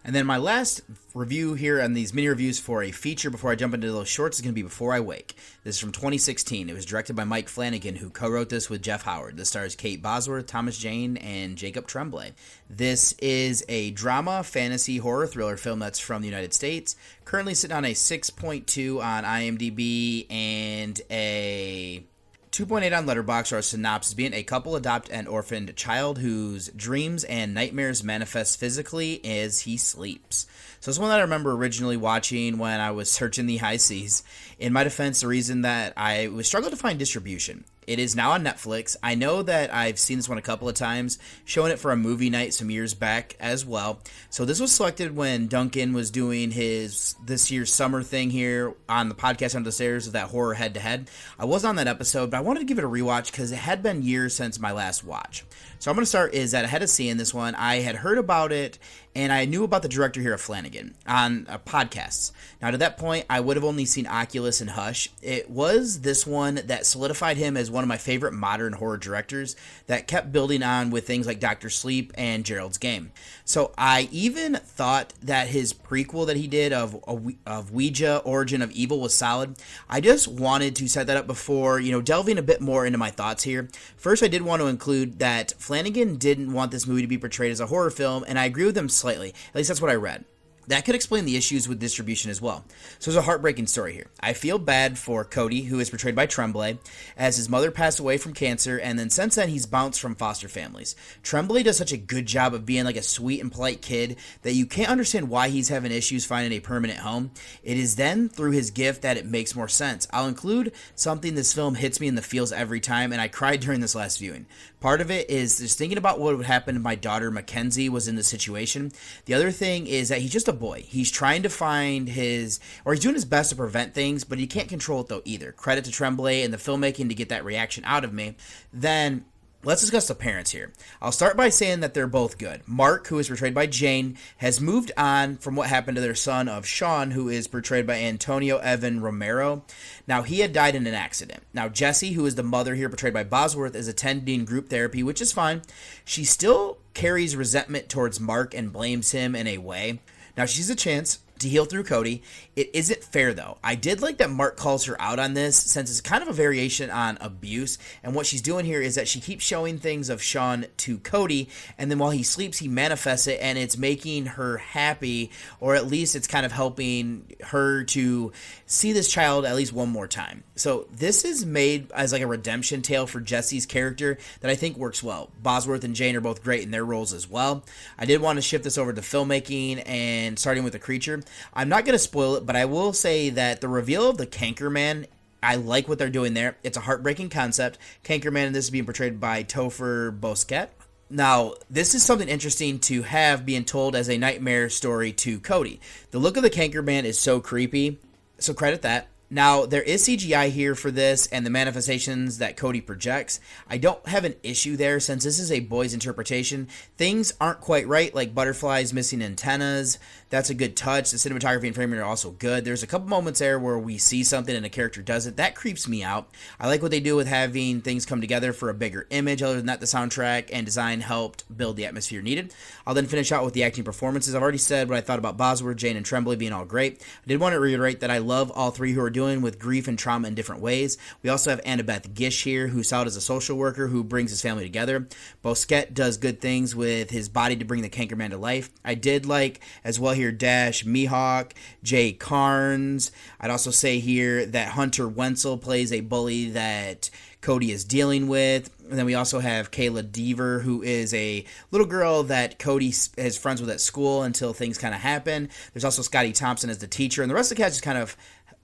And then my last review here on these mini reviews for a feature before I jump into those shorts is going to be Before I Wake. This is from 2016. It was directed by Mike Flanagan, who co-wrote this with Jeff Howard. This stars Kate Bosworth, Thomas Jane, and Jacob Tremblay. This is a drama, fantasy, horror, thriller film that's from the United States. Currently sitting on a 6.2 on IMDb and a 2.8 on Letterboxd. Or a synopsis being: a couple adopt an orphaned child whose dreams and nightmares manifest physically as he sleeps. So it's one that I remember originally watching when I was searching the high seas. In my defense, the reason that I was struggling to find distribution. It is now on Netflix. I know that I've seen this one a couple of times, showing it for a movie night some years back as well. So this was selected when Duncan was doing his this year's summer thing here on the podcast Under the Stairs of that horror head-to-head. I was on that episode, but I wanted to give it a rewatch because it had been years since my last watch. So I'm going to start is that ahead of seeing this one, I had heard about it, and I knew about the director here of Flanagan on podcasts. Now, to that point, I would have only seen Oculus and Hush. It was this one that solidified him as one of my favorite modern horror directors that kept building on with things like Dr. Sleep and Gerald's Game. So I even thought that his prequel that he did of Ouija, Origin of Evil was solid. I just wanted to set that up before, delving a bit more into my thoughts here. First, I did want to include that Flanagan didn't want this movie to be portrayed as a horror film, and I agree with him slightly. At least that's what I read. That could explain the issues with distribution as well. So there's a heartbreaking story here. I feel bad for Cody, who is portrayed by Tremblay, as his mother passed away from cancer, and then since then he's bounced from foster families. Tremblay does such a good job of being like a sweet and polite kid that you can't understand why he's having issues finding a permanent home. It is then through his gift that it makes more sense. I'll include something this film hits me in the feels every time, and I cried during this last viewing. Part of it is just thinking about what would happen if my daughter Mackenzie was in this situation. The other thing is that he's just a boy. He's trying to find he's doing his best to prevent things, but he can't control it though either. Credit to Tremblay and the filmmaking to get that reaction out of me. Then let's discuss the parents here. I'll start by saying that they're both good. Mark, who is portrayed by Jane, has moved on from what happened to their son of Sean, who is portrayed by Antonio Evan Romero. Now, he had died in an accident. Now, Jessie, who is the mother here, portrayed by Bosworth, is attending group therapy, which is fine. She still carries resentment towards Mark and blames him in a way. Now, she sees a chance to heal through Cody. It isn't fair, though. I did like that Mark calls her out on this, since it's kind of a variation on abuse, and what she's doing here is that she keeps showing things of Sean to Cody, and then while he sleeps, he manifests it, and it's making her happy, or at least it's kind of helping her to see this child at least one more time. So this is made as like a redemption tale for Jesse's character that I think works well. Bosworth and Jane are both great in their roles as well. I did want to shift this over to filmmaking and starting with the creature. I'm not going to spoil it, but I will say that the reveal of the Cankerman, I like what they're doing there. It's a heartbreaking concept. Cankerman in this is being portrayed by Topher Bosquet. Now, this is something interesting to have being told as a nightmare story to Cody. The look of the Cankerman is so creepy, so credit that. Now, there is CGI here for this and the manifestations that Cody projects. I don't have an issue there since this is a boy's interpretation. Things aren't quite right, like butterflies missing antennas. That's a good touch. The cinematography and framing are also good. There's a couple moments there where we see something and a character does it. That creeps me out. I like what they do with having things come together for a bigger image. Other than that, the soundtrack and design helped build the atmosphere needed. I'll then finish out with the acting performances. I've already said what I thought about Bosworth, Jane, and Tremblay being all great. I did want to reiterate that I love all three who are doing dealing with grief and trauma in different ways. We also have Annabeth Gish here, who's out as a social worker who brings his family together. Bosquet does good things with his body to bring the Cankerman to life. I did like as well here Dash Mihawk, Jay Carnes. I'd also say here that Hunter Wenzel plays a bully that Cody is dealing with. And then we also have Kayla Deaver, who is a little girl that Cody is friends with at school until things kind of happen. There's also Scotty Thompson as the teacher, and the rest of the cast just kind of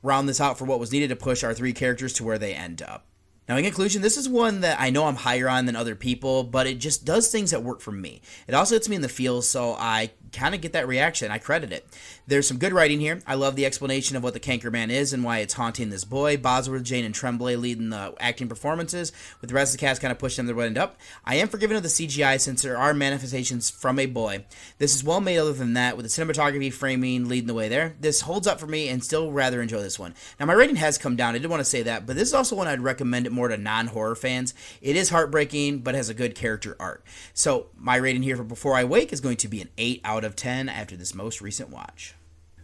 round this out for what was needed to push our three characters to where they end up. Now, in conclusion, this is one that I know I'm higher on than other people, but it just does things that work for me. It also hits me in the feels, so I kind of get that reaction. I credit it. There's some good writing here. I love the explanation of what the Cankerman is and why it's haunting this boy. Bosworth, Jane, and Tremblay leading the acting performances, with the rest of the cast kind of pushing them to end up. I am forgiving of the CGI since there are manifestations from a boy. This is well made other than that, with the cinematography framing leading the way there. This holds up for me and still rather enjoy this one. Now, my rating has come down. I did want to say that, but this is also one I'd recommend it more to non-horror fans. It is heartbreaking, but has a good character arc. So, my rating here for Before I Wake is going to be an 8 out of 10 after this most recent watch.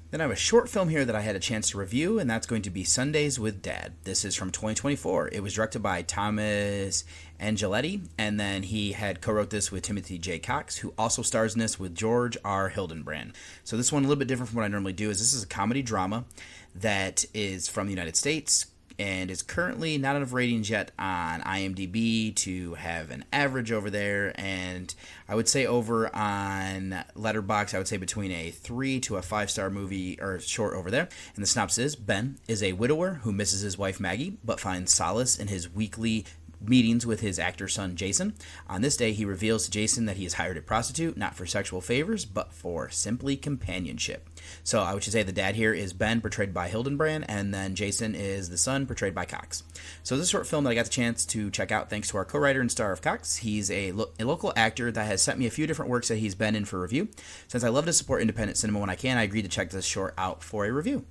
Then I have a short film here that I had a chance to review, and that's going to be Sundays with Dad. This is from 2024. It was directed by Thomas Angeletti, and then he had co-wrote this with Timothy J. Cox, who also stars in this with George R. Hildenbrand. So this one, a little bit different from what I normally do, is this is a comedy drama that is from the United States, and is currently not enough ratings yet on IMDb to have an average over there, and I would say over on Letterboxd, I would say between a 3 to a 5-star movie or short over there. And the synopsis is, Ben is a widower who misses his wife Maggie, but finds solace in his weekly meetings with his actor son Jason. On this day, he reveals to Jason that he has hired a prostitute, not for sexual favors, but for simply companionship. So I would say the dad here is Ben, portrayed by Hildenbrand, and then Jason is the son, portrayed by Cox. So this is a short film that I got the chance to check out thanks to our co-writer and star of Cox. He's a local actor that has sent me a few different works that he's been in for review. Since I love to support independent cinema when I can, I agreed to check this short out for a review.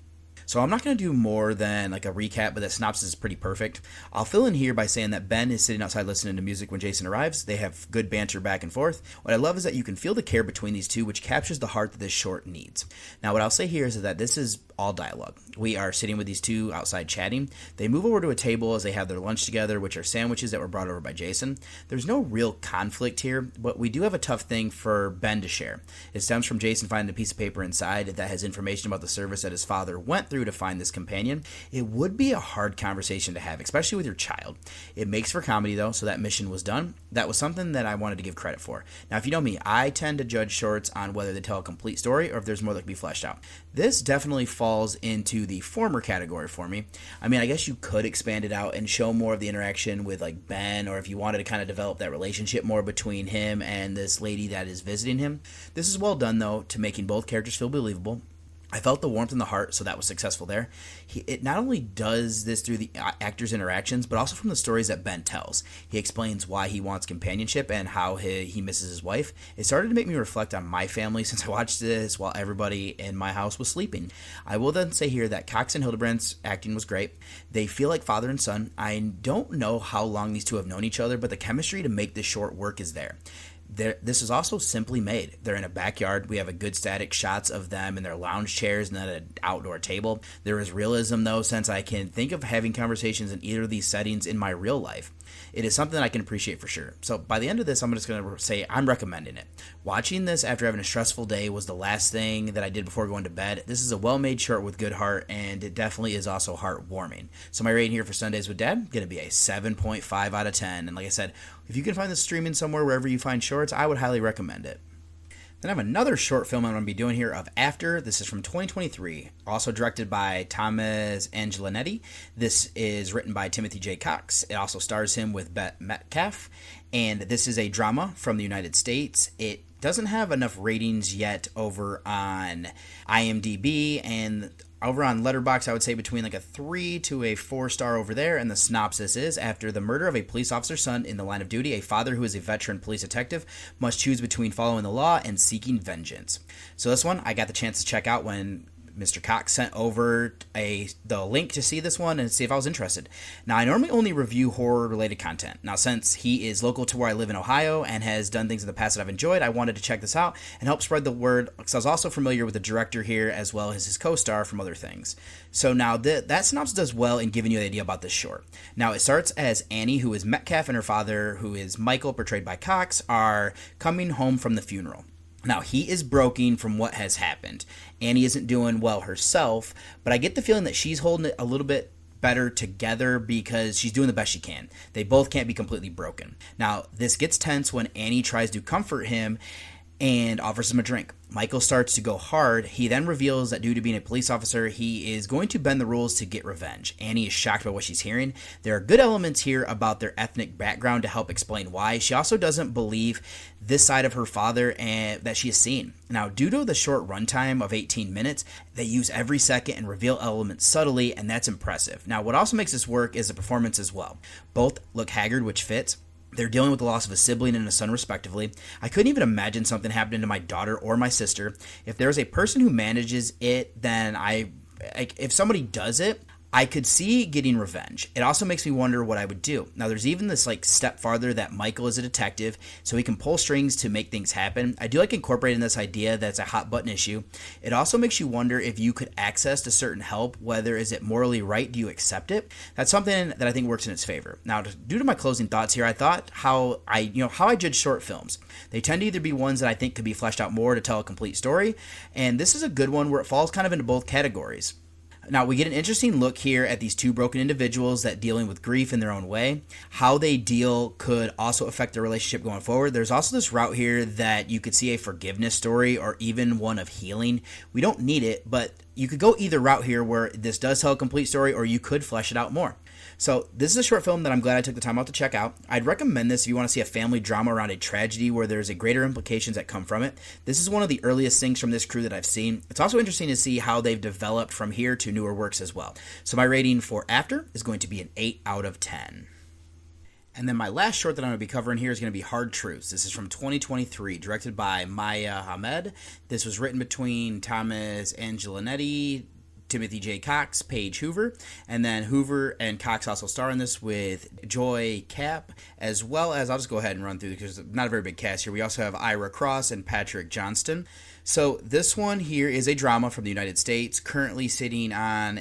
So I'm not going to do more than like a recap, but the synopsis is pretty perfect. I'll fill in here by saying that Ben is sitting outside listening to music when Jason arrives. They have good banter back and forth. What I love is that you can feel the care between these two, which captures the heart that this short needs. Now, what I'll say here is that this is all dialogue. We are sitting with these two outside chatting. They move over to a table as they have their lunch together, which are sandwiches that were brought over by Jason. There's no real conflict here, but we do have a tough thing for Ben to share. It stems from Jason finding a piece of paper inside that has information about the service that his father went through to find this companion. It would be a hard conversation to have, especially with your child. It makes for comedy, though, so that mission was done. That was something that I wanted to give credit for. Now, if you know me, I tend to judge shorts on whether they tell a complete story or if there's more that can be fleshed out. This definitely falls into the former category for me. I mean, I guess you could expand it out and show more of the interaction with like Ben, or if you wanted to kind of develop that relationship more between him and this lady that is visiting him. This is well done, though, to making both characters feel believable. I felt the warmth in the heart, so that was successful there. It not only does this through the actors' interactions, but also from the stories that Ben tells. He explains why he wants companionship and how he misses his wife. It started to make me reflect on my family since I watched this while everybody in my house was sleeping. I will then say here that Cox and Hildebrand's acting was great. They feel like father and son. I don't know how long these two have known each other, but the chemistry to make this short work is there. This is also simply made. They're in a backyard. We have a good static shots of them in their lounge chairs and then an outdoor table. There is realism, though, since I can think of having conversations in either of these settings in my real life. It is something I can appreciate for sure. So by the end of this, I'm just going to say I'm recommending it. Watching this after having a stressful day was the last thing that I did before going to bed. This is a well-made short with good heart, and it definitely is also heartwarming. So my rating here for Sundays with Dad going to be a 7.5 out of 10. And like I said, if you can find this streaming somewhere wherever you find shorts, I would highly recommend it. Then I have another short film I'm going to be doing here of After. This is from 2023, also directed by Thomas Angeletti. This is written by Timothy J. Cox. It also stars him with Bette Metcalf, and this is a drama from the United States. It doesn't have enough ratings yet over on IMDb, and over on Letterboxd, I would say between like a 3 to a 4-star over there. And the synopsis is, after the murder of a police officer's son in the line of duty, a father who is a veteran police detective must choose between following the law and seeking vengeance. So this one, I got the chance to check out when Mr. Cox sent over the link to see this one and see if I was interested. Now, I normally only review horror-related content. Now, since he is local to where I live in Ohio and has done things in the past that I've enjoyed, I wanted to check this out and help spread the word, because I was also familiar with the director here as well as his co-star from other things. So now that synopsis does well in giving you an idea about this short. Now, it starts as Annie, who is Metcalf, and her father, who is Michael, portrayed by Cox, are coming home from the funeral. Now, he is broken from what has happened. Annie isn't doing well herself, but I get the feeling that she's holding it a little bit better together because she's doing the best she can. They both can't be completely broken. Now, this gets tense when Annie tries to comfort him and offers him a drink. Michael starts to go hard. He then reveals that due to being a police officer, he is going to bend the rules to get revenge. Annie is shocked by what she's hearing. There are good elements here about their ethnic background to help explain why. She also doesn't believe this side of her father and that she has seen. Now, due to the short runtime of 18 minutes, they use every second and reveal elements subtly, and that's impressive. Now, what also makes this work is the performance as well. Both look haggard, which fits. They're dealing with the loss of a sibling and a son, respectively. I couldn't even imagine something happening to my daughter or my sister. If there's a person who manages it, then if somebody does it, I could see getting revenge. It also makes me wonder what I would do. Now, there's even this step farther that Michael is a detective, so he can pull strings to make things happen. I do like incorporating this idea that's a hot button issue. It also makes you wonder if you could access to certain help, whether is it morally right, do you accept it? That's something that I think works in its favor. Now, due to my closing thoughts here, I thought how I judge short films. They tend to either be ones that I think could be fleshed out more to tell a complete story, and this is a good one where it falls kind of into both categories. Now, we get an interesting look here at these two broken individuals that dealing with grief in their own way. How they deal could also affect their relationship going forward. There's also this route here that you could see a forgiveness story or even one of healing. We don't need it, but you could go either route here where this does tell a complete story, or you could flesh it out more. So this is a short film that I'm glad I took the time out to check out. I'd recommend this if you want to see a family drama around a tragedy where there's a greater implications that come from it. This is one of the earliest things from this crew that I've seen. It's also interesting to see how they've developed from here to newer works as well. So my rating for After is going to be an 8 out of 10. And then my last short that I'm going to be covering here is going to be Hard Truths. This is from 2023, directed by Maya Hamed. This was written between Thomas Angelinetti, Timothy J. Cox, Paige Hoover, and then Hoover and Cox also star in this with Joy Cap, as well as, I'll just go ahead and run through because it's not a very big cast here. We also have Ira Cross and Patrick Johnston. So this one here is a drama from the United States, currently sitting on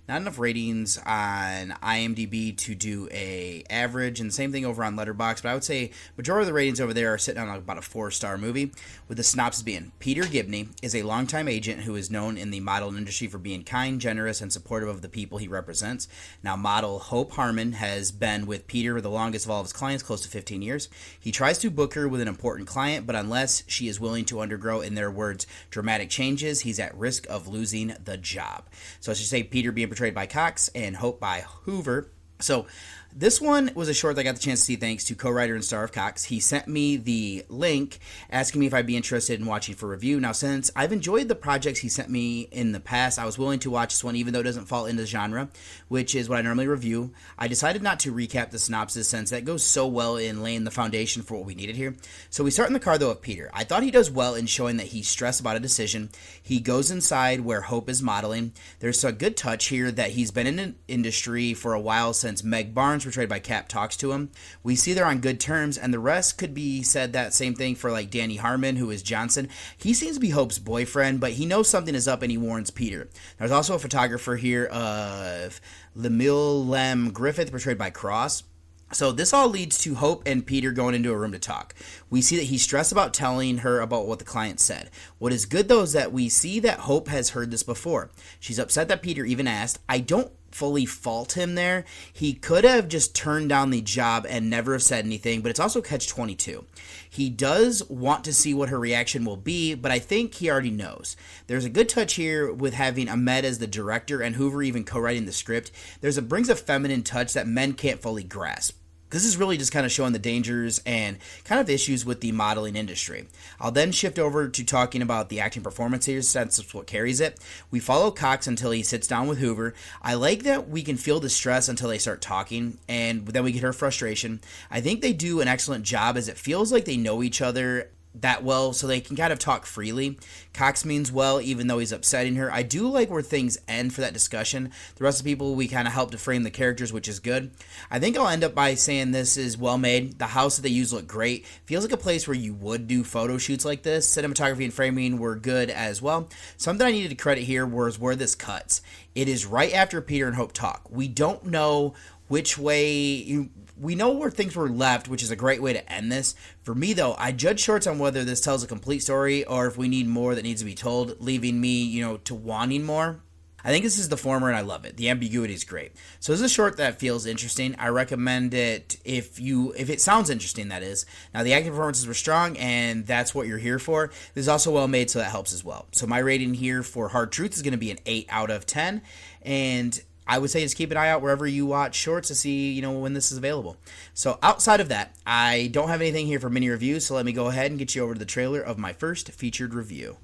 not enough ratings on IMDb to do a average, and the same thing over on Letterboxd, but I would say majority of the ratings over there are sitting on about a 4-star movie, with the synopsis being, Peter Gibney is a longtime agent who is known in the modeling industry for being kind, generous, and supportive of the people he represents. Now, model Hope Harmon has been with Peter the longest of all of his clients, close to 15 years. He tries to book her with an important client, but unless she is willing to undergo, in their words, dramatic changes, he's at risk of losing the job. So I should say Peter being portrayed by Cox and Hope by Hoover. So this one was a short that I got the chance to see thanks to co-writer and star of Cox. He sent me the link asking me if I'd be interested in watching for review. Now, since I've enjoyed the projects he sent me in the past, I was willing to watch this one even though it doesn't fall into the genre, which is what I normally review. I decided not to recap the synopsis since that goes so well in laying the foundation for what we needed here. So we start in the car, though, of Peter. I thought he does well in showing that he's stressed about a decision. He goes inside where Hope is modeling. There's a good touch here that he's been in the industry for a while since Meg Barnes, portrayed by Cap, talks to him. We see they're on good terms, and the rest could be said that same thing for like Danny Harmon, who is Johnson. He seems to be Hope's boyfriend, but he knows something is up and he warns Peter. There's also a photographer here of Lemuel Lem Griffith, portrayed by Cross. So this all leads to Hope and Peter going into a room to talk. We see that he's stressed about telling her about what the client said. What is good, though, is that we see that Hope has heard this before. She's upset that Peter even asked. I don't fully fault him there. He could have just turned down the job and never have said anything, but it's also catch-22. He does want to see what her reaction will be, but I think he already knows. There's a good touch here with having Ahmed as the director and Hoover even co-writing the script. Brings a feminine touch that men can't fully grasp. This is really just kind of showing the dangers and kind of issues with the modeling industry. I'll then shift over to talking about the acting performance here, since it's what carries it. We follow Cox until he sits down with Hoover. I like that we can feel the stress until they start talking, and then we get her frustration. I think they do an excellent job as it feels like they know each other that well, so they can kind of talk freely. Cox means well, even though he's upsetting her. I do like where things end for that discussion. The rest of the people, we kind of help to frame the characters, which is good. I think I'll end up by saying this is well made. The house that they use looked great. Feels like a place where you would do photo shoots like this. Cinematography and framing were good as well. Something I needed to credit here was where this cuts. It is right after Peter and Hope talk. We don't know which way... We know where things were left, which is a great way to end this. For me, though, I judge shorts on whether this tells a complete story or if we need more that needs to be told, leaving me, to wanting more. I think this is the former, and I love it. The ambiguity is great. So this is a short that feels interesting. I recommend it if it sounds interesting, that is. Now, the acting performances were strong, and that's what you're here for. This is also well made, so that helps as well. So my rating here for Hard Truth is going to be an 8 out of 10, and I would say just keep an eye out wherever you watch shorts to see, when this is available. So outside of that, I don't have anything here for mini reviews, so let me go ahead and get you over to the trailer of my first featured review.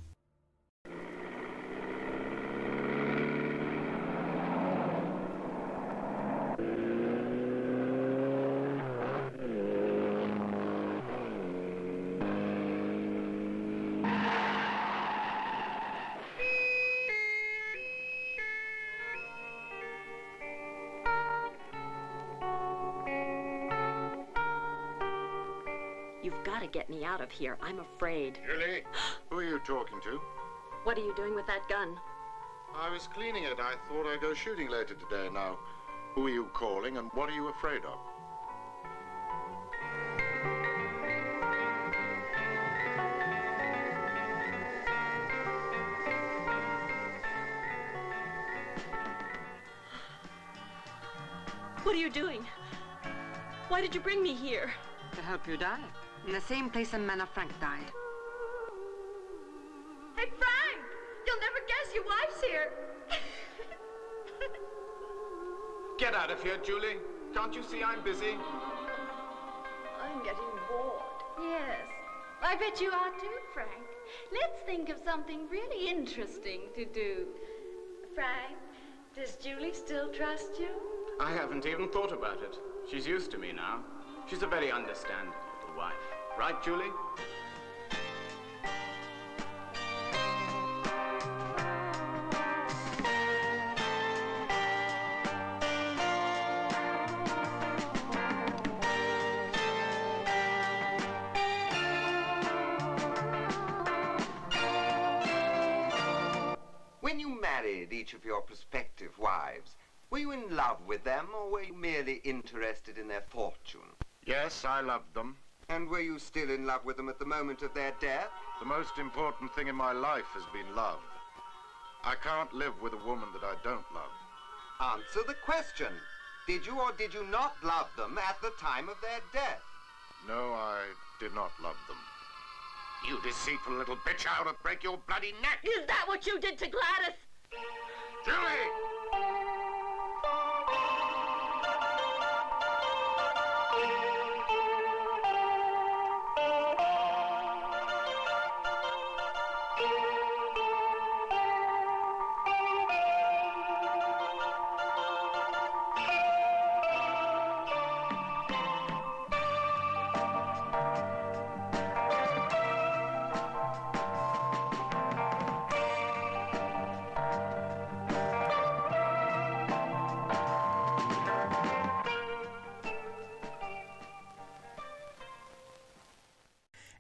You've got to get me out of here. I'm afraid. Julie, who are you talking to? What are you doing with that gun? I was cleaning it. I thought I'd go shooting later today. Now, who are you calling and what are you afraid of? What are you doing? Why did you bring me here? To help you die. In the same place a man of Frank died. Hey, Frank! You'll never guess your wife's here. Get out of here, Julie. Can't you see I'm busy? I'm getting bored. Yes, I bet you are too, Frank. Let's think of something really interesting to do. Frank, does Julie still trust you? I haven't even thought about it. She's used to me now. She's a very understanding little wife. Right, Julie? When you married each of your prospective wives, were you in love with them, or were you merely interested in their fortune? Yes, I loved them. And were you still in love with them at the moment of their death? The most important thing in my life has been love. I can't live with a woman that I don't love. Answer the question. Did you or did you not love them at the time of their death? No, I did not love them. You deceitful little bitch, I'll break your bloody neck! Is that what you did to Gladys? Julie!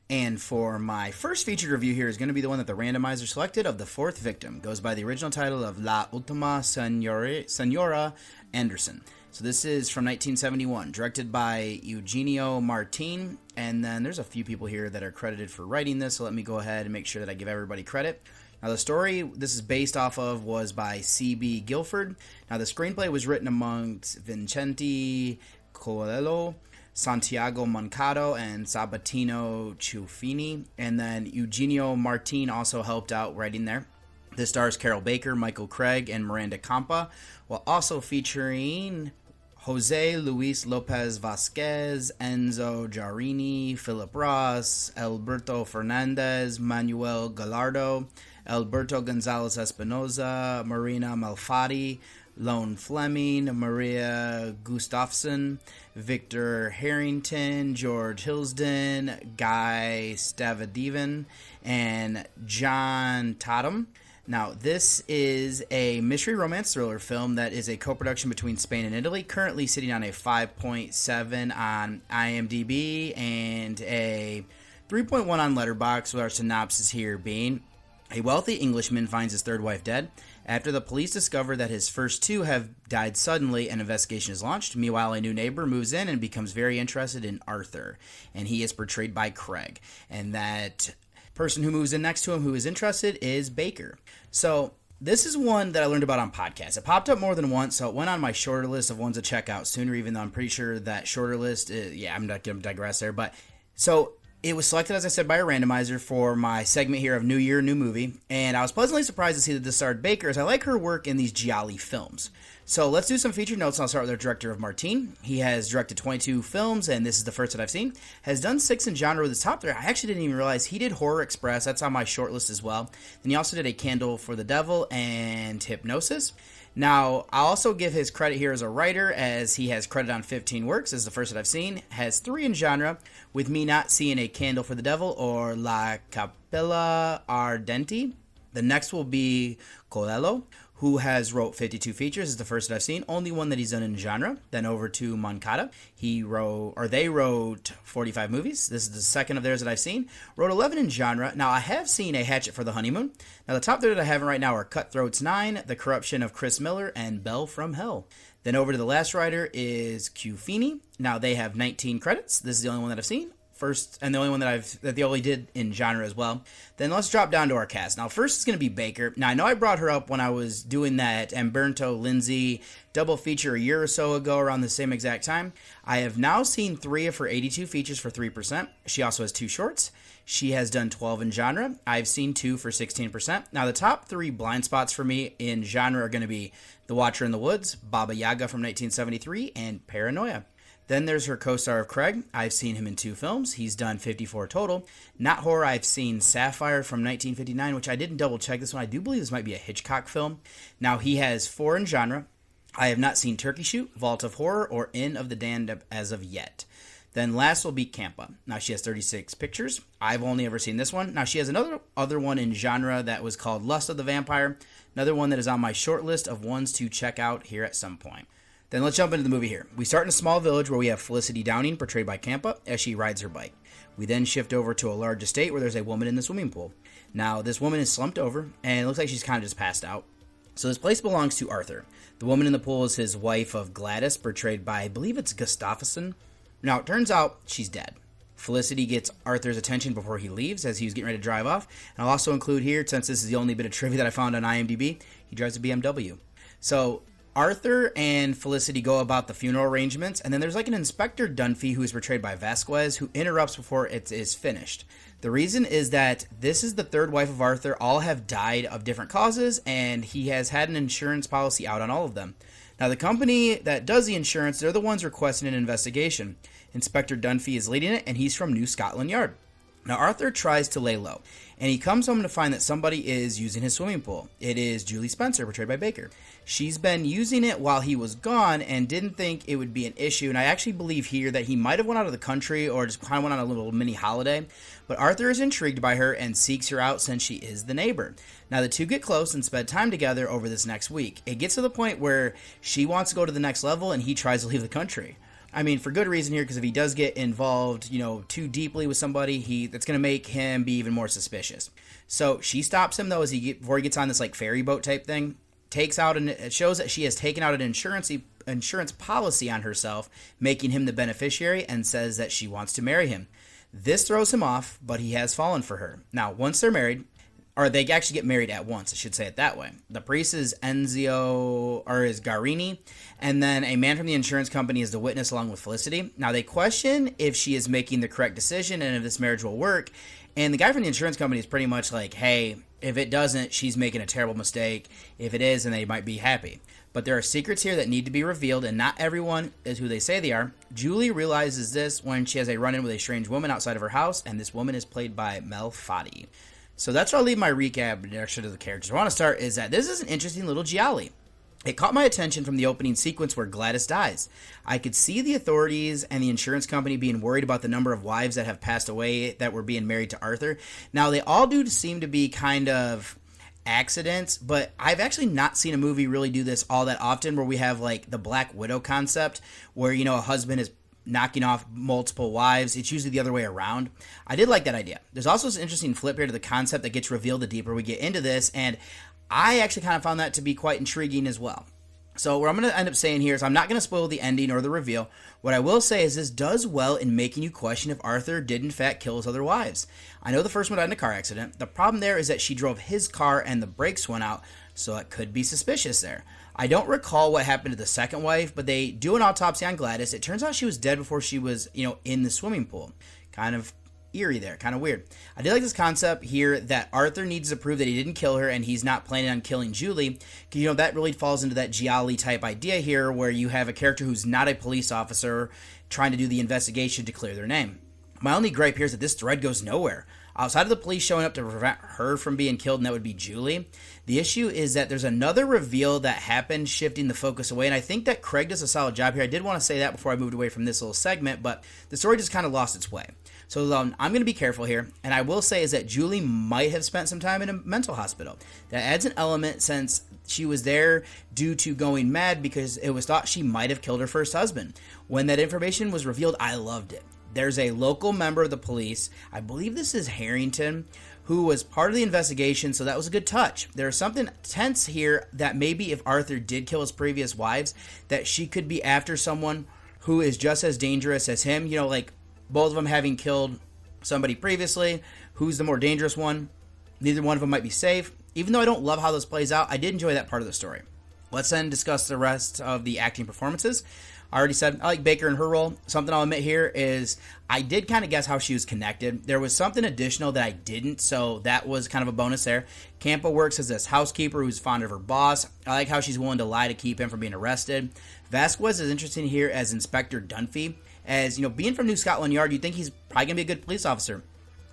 And for my first featured review here is going to be the one that the randomizer selected of The Fourth Victim. Goes by the original title of La Ultima Senora Anderson. So this is from 1971, directed by Eugenio Martin. And then there's a few people here that are credited for writing this, so let me go ahead and make sure that I give everybody credit. Now the story this is based off of was by C.B. Guilford. Now the screenplay was written amongst Vincente Coelho, Santiago Moncado, and Sabatino Ciuffini, and then Eugenio Martin also helped out writing there. This stars Carol Baker, Michael Craig, and Miranda Campa, while also featuring Jose Luis Lopez Vasquez, Enzo Giarini, Philip Ross, Alberto Fernandez, Manuel Gallardo, Alberto Gonzalez Espinoza, Marina Malfatti, Lone Fleming, Maria Gustafsson, Victor Harrington, George Hilsden, Guy Stavadivan, and John Tatum. Now, this is a mystery romance thriller film that is a co-production between Spain and Italy, currently sitting on a 5.7 on IMDb and a 3.1 on Letterboxd, with our synopsis here being: a wealthy Englishman finds his third wife dead. After the police discover that his first two have died suddenly, an investigation is launched. Meanwhile, a new neighbor moves in and becomes very interested in Arthur, and he is portrayed by Craig. And that person who moves in next to him who is interested is Baker. So this is one that I learned about on podcasts. It popped up more than once, so it went on my shorter list of ones to check out sooner, even though I'm pretty sure that shorter list, I'm not going to digress there. But so it was selected, as I said, by a randomizer for my segment here of New Year, New Movie, and I was pleasantly surprised to see that this starred Baker, as I like her work in these gialli films. So let's do some feature notes, and I'll start with our director of Martin. He has directed 22 films, and this is the first that I've seen. Has done 6 in genre with his top 3. I actually didn't even realize he did Horror Express. That's on my short list as well. Then he also did A Candle for the Devil and Hypnosis. Now, I'll also give his credit here as a writer, as he has credit on 15 works. This is the first that I've seen. Has 3 in genre, with me not seeing A Candle for the Devil or La Capilla Ardenti. The next will be Coelho, who has wrote 52 features. This is the first that I've seen. Only one that he's done in genre. Then over to Moncada. They wrote 45 movies. This is the second of theirs that I've seen. Wrote 11 in genre. Now, I have seen A Hatchet for the Honeymoon. Now, the top 3 that I have right now are Cutthroats 9, The Corruption of Chris Miller, and Belle from Hell. Then over to the last writer is Q Feeney. Now, they have 19 credits. This is the only one that I've seen. First, and the only one that they only did in genre as well. Then let's drop down to our cast. Now, first is going to be Baker. Now, I know I brought her up when I was doing that Umberto Lindsay double feature a year or so ago around the same exact time. I have now seen 3 of her 82 features for 3%. She also has 2 shorts. She has done 12 in genre. I've seen 2 for 16%. Now, the top 3 blind spots for me in genre are going to be The Watcher in the Woods, Baba Yaga from 1973, and Paranoia. Then there's her co-star of Craig. I've seen him in 2 films. He's done 54 total. Not horror, I've seen Sapphire from 1959, which I didn't double check this one. I do believe this might be a Hitchcock film. Now, he has 4 in genre. I have not seen Turkey Shoot, Vault of Horror, or Inn of the Damned as of yet. Then last will be Campa. Now, she has 36 pictures. I've only ever seen this one. Now, she has another one in genre that was called Lust of the Vampire. Another one that is on my short list of ones to check out here at some point. Then let's jump into the movie here. We start in a small village where we have Felicity Downing, portrayed by Campa, as she rides her bike. We then shift over to a large estate where there's a woman in the swimming pool. Now, this woman is slumped over, and it looks like she's kind of just passed out. So this place belongs to Arthur. The woman in the pool is his wife of Gladys, portrayed by, I believe it's Gustafsson. Now, it turns out she's dead. Felicity gets Arthur's attention before he leaves, as he was getting ready to drive off. And I'll also include here, since this is the only bit of trivia that I found on IMDb, he drives a BMW. So Arthur and Felicity go about the funeral arrangements, and then there's like an Inspector Dunphy, who is portrayed by Vasquez, who interrupts before it is finished. The reason is that this is the third wife of Arthur. All have died of different causes, and he has had an insurance policy out on all of them. Now, the company that does the insurance, they're the ones requesting an investigation. Inspector Dunphy is leading it, and he's from New Scotland Yard. Now, Arthur tries to lay low, and he comes home to find that somebody is using his swimming pool. It is Julie Spencer, portrayed by Baker. She's been using it while he was gone and didn't think it would be an issue, and I actually believe here that he might have went out of the country or just kind of went on a little mini holiday, but Arthur is intrigued by her and seeks her out since she is the neighbor. Now, the two get close and spend time together over this next week. It gets to the point where she wants to go to the next level, and he tries to leave the country. I mean, for good reason here, because if he does get involved, too deeply with somebody, that's going to make him be even more suspicious. So she stops him, though, before he gets on this, ferry boat type thing, it shows that she has taken out an insurance policy on herself, making him the beneficiary, and says that she wants to marry him. This throws him off, but he has fallen for her. Now, once they're married, or they actually get married at once, I should say it that way. The priest is Garini, and then a man from the insurance company is the witness along with Felicity. Now, they question if she is making the correct decision and if this marriage will work, and the guy from the insurance company is pretty much like, hey, if it doesn't, she's making a terrible mistake. If it is, then they might be happy. But there are secrets here that need to be revealed, and not everyone is who they say they are. Julie realizes this when she has a run-in with a strange woman outside of her house, and this woman is played by Mel Fadi. So that's where I'll leave my recap next to the characters. What I want to start is that this is an interesting little gialli. It caught my attention from the opening sequence where Gladys dies. I could see the authorities and the insurance company being worried about the number of wives that have passed away that were being married to Arthur. Now, they all do seem to be kind of accidents, but I've actually not seen a movie really do this all that often, where we have like the Black Widow concept where, you know, a husband is knocking off multiple wives. It's usually the other way around. I did like that idea. There's also this interesting flip here to the concept that gets revealed the deeper we get into this, and I actually kind of found that to be quite intriguing as well. So what I'm going to end up saying here is I'm not going to spoil the ending or the reveal. What I will say is this does well in making you question if Arthur did in fact kill his other wives. I know the first one died in a car accident. The problem there is that she drove his car and the brakes went out, so it could be suspicious there. I don't recall what happened to the second wife, but they do an autopsy on Gladys. It turns out she was dead before she was, in the swimming pool. Kind of eerie there, kind of weird. I did like this concept here that Arthur needs to prove that he didn't kill her and he's not planning on killing Julie. Because, that really falls into that Gialli type idea here where you have a character who's not a police officer trying to do the investigation to clear their name. My only gripe here is that this thread goes nowhere. Outside of the police showing up to prevent her from being killed, and that would be Julie, the issue is that there's another reveal that happened, shifting the focus away, and I think that Craig does a solid job here. I did want to say that before I moved away from this little segment, but the story just kind of lost its way. So I'm going to be careful here, and I will say is that Julie might have spent some time in a mental hospital. That adds an element since she was there due to going mad because it was thought she might have killed her first husband. When that information was revealed, I loved it. There's a local member of the police, I believe this is Harrington, who was part of the investigation, so that was a good touch. There's something tense here that maybe if Arthur did kill his previous wives, that she could be after someone who is just as dangerous as him, like both of them having killed somebody previously. Who's the more dangerous one? Neither one of them might be safe. Even though I don't love how this plays out, I did enjoy that part of the story. Let's then discuss the rest of the acting performances. I already said I like Baker in her role. Something I'll admit here is I did kind of guess how she was connected. There was something additional that I didn't, so that was kind of a bonus there. Campa works as this housekeeper who's fond of her boss. I like how she's willing to lie to keep him from being arrested. Vasquez is interesting here as Inspector Dunphy. As, being from New Scotland Yard, you'd think he's probably going to be a good police officer.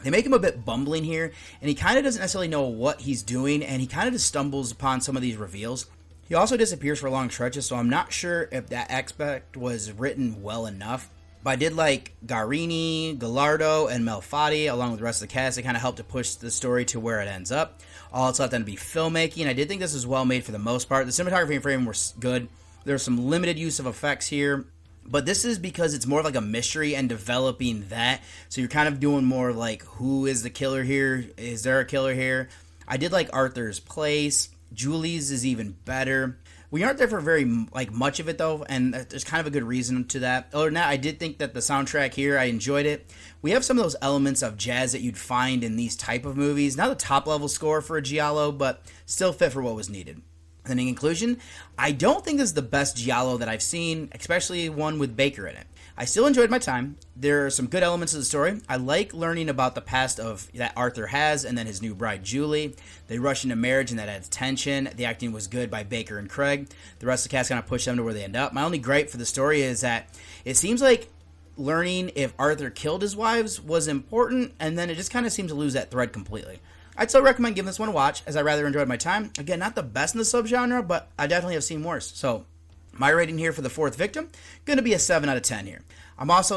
They make him a bit bumbling here, and he kind of doesn't necessarily know what he's doing, and he kind of just stumbles upon some of these reveals. He also disappears for long stretches, so I'm not sure if that aspect was written well enough. But I did like Garini, Gallardo, and Melfatti, along with the rest of the cast. They kind of helped to push the story to where it ends up. All it's left then to be filmmaking. I did think this was well made for the most part. The cinematography and framing were good. There's some limited use of effects here. But this is because it's more of like a mystery and developing that. So you're kind of doing more like, who is the killer here? Is there a killer here? I did like Arthur's place. Julie's is even better. We aren't there for very much of it though, and there's kind of a good reason to that. Other than that, I did think that the soundtrack here, I enjoyed it. We have some of those elements of jazz that you'd find in these type of movies. Not a top level score for a giallo, but still fit for what was needed. And in conclusion, I don't think this is the best giallo that I've seen, especially one with Baker in it. I still enjoyed my time. There are some good elements of the story. I like learning about the past of that Arthur has and then his new bride Julie. They rush into marriage and that adds tension. The acting was good by Baker and Craig. The rest of the cast kind of pushed them to where they end up. My only gripe for the story is that it seems like learning if Arthur killed his wives was important, and then it just kind of seems to lose that thread completely. I'd still recommend giving this one a watch, as I rather enjoyed my time. Again, not the best in the subgenre, but I definitely have seen worse. So, my rating here for The Fourth Victim, going to be a 7 out of 10 here.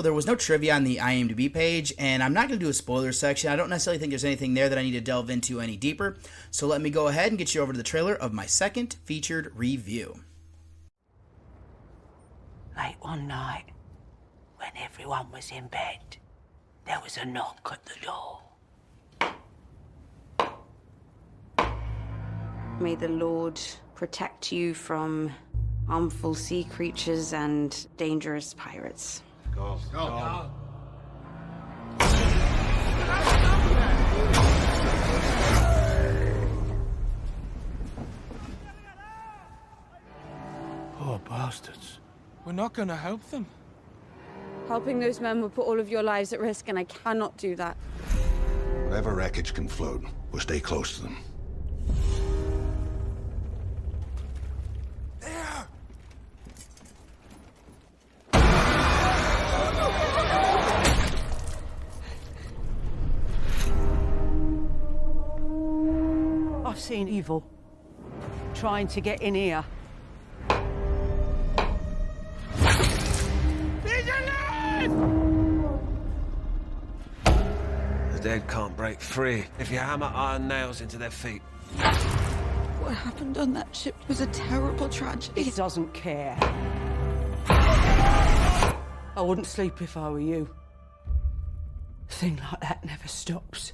There was no trivia on the IMDb page, and I'm not going to do a spoiler section. I don't necessarily think there's anything there that I need to delve into any deeper. So let me go ahead and get you over to the trailer of my second featured review. Late one night, when everyone was in bed, there was a knock at the door. May the Lord protect you from harmful sea creatures and dangerous pirates. Go. Poor bastards. We're not going to help them. Helping those men will put all of your lives at risk, and I cannot do that. Whatever wreckage can float, we'll stay close to them. I've seen evil trying to get in here. The dead can't break free if you hammer iron nails into their feet. What happened on that ship was a terrible tragedy. He doesn't care. I wouldn't sleep if I were you. A thing like that never stops.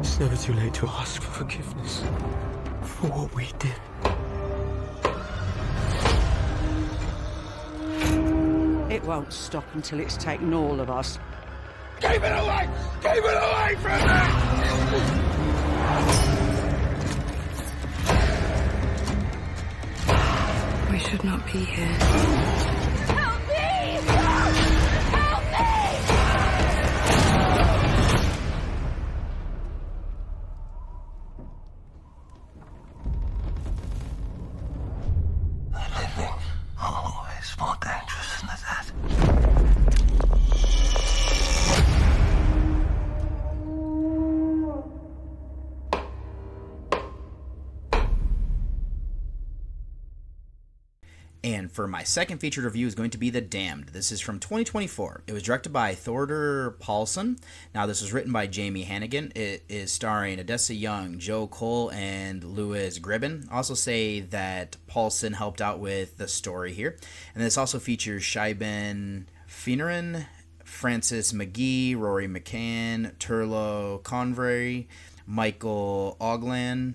It's never too late to ask for forgiveness for what we did. It won't stop until it's taken all of us. Keep it away! Keep it away from me! We should not be here. Help me! Help me! Living always more dangerous than the dead. And for my second featured review is going to be The Damned. This is from 2024. It was directed by Thorder Paulson. Now, this was written by Jamie Hannigan. It is starring Odessa Young, Joe Cole, and Louis Gribben. Also say that Paulson helped out with the story here. And this also features Shaiben Fineran, Francis McGee, Rory McCann, Turlo Convery, Michael Oglan,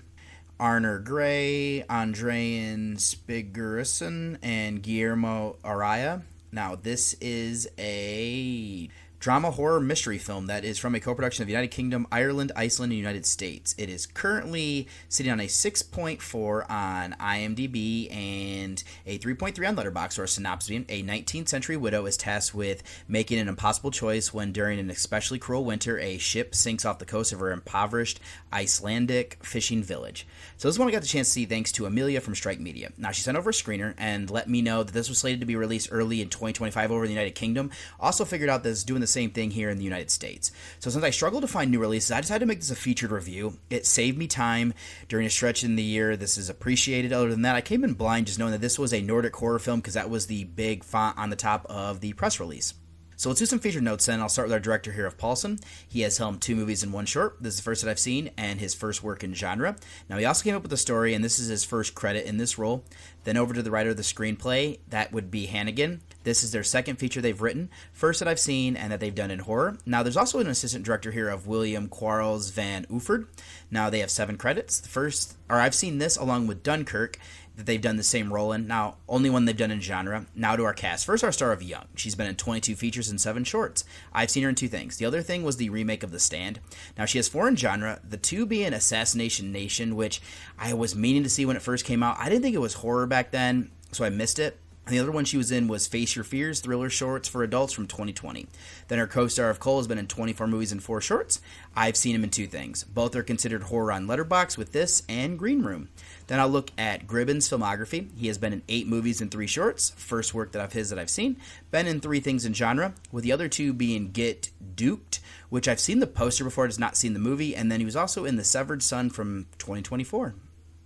Arner Gray, Andrean Spigurson, and Guillermo Araya. Now, this is a drama horror mystery film that is from a co-production of the United Kingdom, Ireland, Iceland, and United States. It is currently sitting on a 6.4 on IMDb and a 3.3 on Letterboxd, or a synopsis. A 19th century widow is tasked with making an impossible choice when, during an especially cruel winter, a ship sinks off the coast of her impoverished Icelandic fishing village. So this is one I got the chance to see thanks to Amelia from Strike Media. Now, she sent over a screener and let me know that this was slated to be released early in 2025 over in the United Kingdom. Also figured out that it's doing the same thing here in the United States. So since I struggled to find new releases, I decided to make this a featured review. It saved me time during a stretch in the year. This is appreciated. Other than that, I came in blind just knowing that this was a Nordic horror film because that was the big font on the top of the press release. So let's do some featured notes then. I'll start with our director here of Paulson. He has helmed 2 movies and 1 short. This is the first that I've seen and his first work in genre. Now, he also came up with the story, and this is his first credit in this role. Then over to the writer of the screenplay, that would be Hannigan. This is their second feature they've written, first that I've seen and that they've done in horror. Now, there's also an assistant director here of William Quarles van Oeford. Now, they have 7 credits. I've seen this along with Dunkirk, that they've done the same role in. Now, only one they've done in genre. Now to our cast. First, our star of Young. She's been in 22 features and 7 shorts. I've seen her in 2 things. The other thing was the remake of The Stand. Now, she has 4 in genre, the 2 being Assassination Nation, which I was meaning to see when it first came out. I didn't think it was horror back then, so I missed it. And the other one she was in was Face Your Fears, thriller shorts for adults from 2020. Then her co-star of Cole has been in 24 movies and 4 shorts. I've seen him in 2 things. Both are considered horror on Letterboxd with this and Green Room. Then I'll look at Gribben's filmography. He has been in 8 movies and 3 shorts. First work of his that I've seen. Been in 3 things in genre, with the other 2 being Get Duked, which I've seen the poster before, just not seen the movie. And then he was also in The Severed Son from 2024.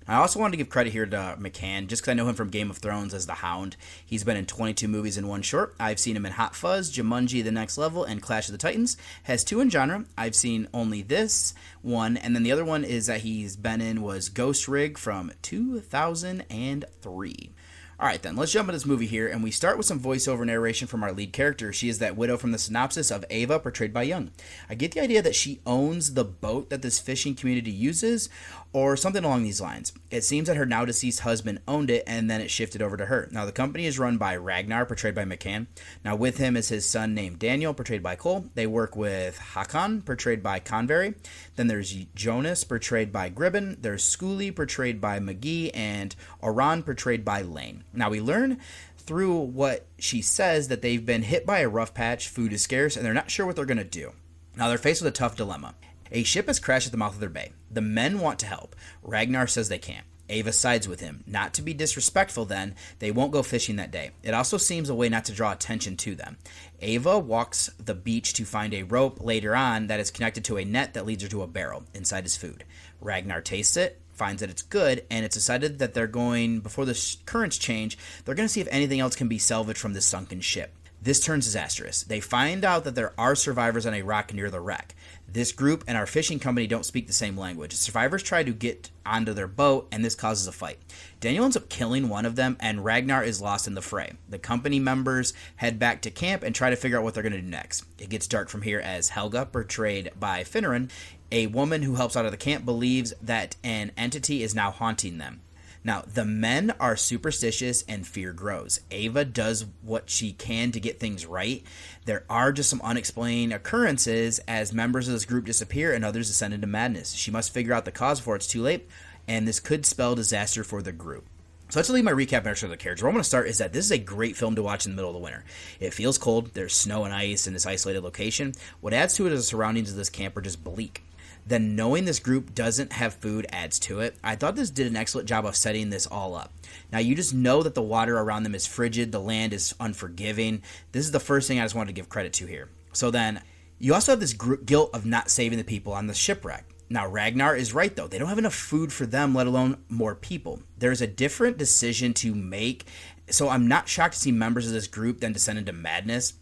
I also wanted to give credit here to McCann, just because I know him from Game of Thrones as the Hound. He's been in 22 movies and 1 short. I've seen him in Hot Fuzz, Jumanji: The Next Level, and Clash of the Titans. Has 2 in genre. I've seen only this one, and then the other one is that he's been in was Ghost Rig from 2003. Alright then, let's jump into this movie here, and we start with some voiceover narration from our lead character. She is that widow from the synopsis of Ava, portrayed by Young. I get the idea that she owns the boat that this fishing community uses, or something along these lines. It seems that her now deceased husband owned it, and then it shifted over to her. Now, the company is run by Ragnar, portrayed by McCann. Now, with him is his son named Daniel, portrayed by Cole. They work with Hakan, portrayed by Convery. Then there's Jonas, portrayed by Gribben. There's Schooley, portrayed by McGee, and Oran, portrayed by Lane. Now, we learn through what she says that they've been hit by a rough patch, food is scarce, and they're not sure what they're going to do. Now, they're faced with a tough dilemma. A ship has crashed at the mouth of their bay. The men want to help. Ragnar says they can't. Ava sides with him. Not to be disrespectful then, they won't go fishing that day. It also seems a way not to draw attention to them. Ava walks the beach to find a rope later on that is connected to a net that leads her to a barrel. Inside is food. Ragnar tastes it, finds that it's good, and it's decided that they're going, before the currents change, they're going to see if anything else can be salvaged from this sunken ship. This turns disastrous. They find out that there are survivors on a rock near the wreck. This group and our fishing company don't speak the same language. The survivors try to get onto their boat, and this causes a fight. Daniel ends up killing one of them, and Ragnar is lost in the fray. The company members head back to camp and try to figure out what they're going to do next. It gets dark from here as Helga, portrayed by Finneran, a woman who helps out of the camp, believes that an entity is now haunting them. Now, the men are superstitious and fear grows. Ava does what she can to get things right. There are just some unexplained occurrences as members of this group disappear and others descend into madness. She must figure out the cause before it's too late, and this could spell disaster for the group. So let's leave my recap and show the characters. Where I'm going to start is that this is a great film to watch in the middle of the winter. It feels cold. There's snow and ice in this isolated location. What adds to it is the surroundings of this camp are just bleak. Then knowing this group doesn't have food adds to it. I thought this did an excellent job of setting this all up. Now you just know that the water around them is frigid, the land is unforgiving. This is the first thing I just wanted to give credit to here. So then you also have this guilt of not saving the people on the shipwreck. Now Ragnar is right though. They don't have enough food for them, let alone more people. There's a different decision to make. So I'm not shocked to see members of this group then descend into madness.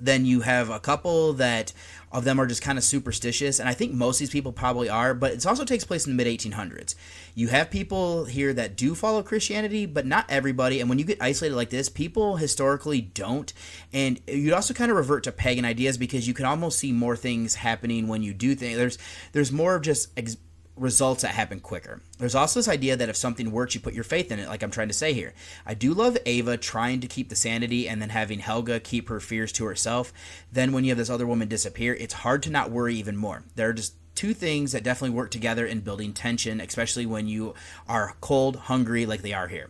Then you have a couple that of them are just kind of superstitious, and I think most of these people probably are, but it also takes place in the mid-1800s. You have people here that do follow Christianity, but not everybody, and when you get isolated like this, people historically don't, and you also kind of revert to pagan ideas because you can almost see more things happening when you do things. There's more of just results that happen quicker. There's also this idea that if something works, you put your faith in it, like I'm trying to say here. I do love Ava trying to keep the sanity and then having Helga keep her fears to herself. Then when you have this other woman disappear, it's hard to not worry even more. There are just two things that definitely work together in building tension, especially when you are cold, hungry like they are here.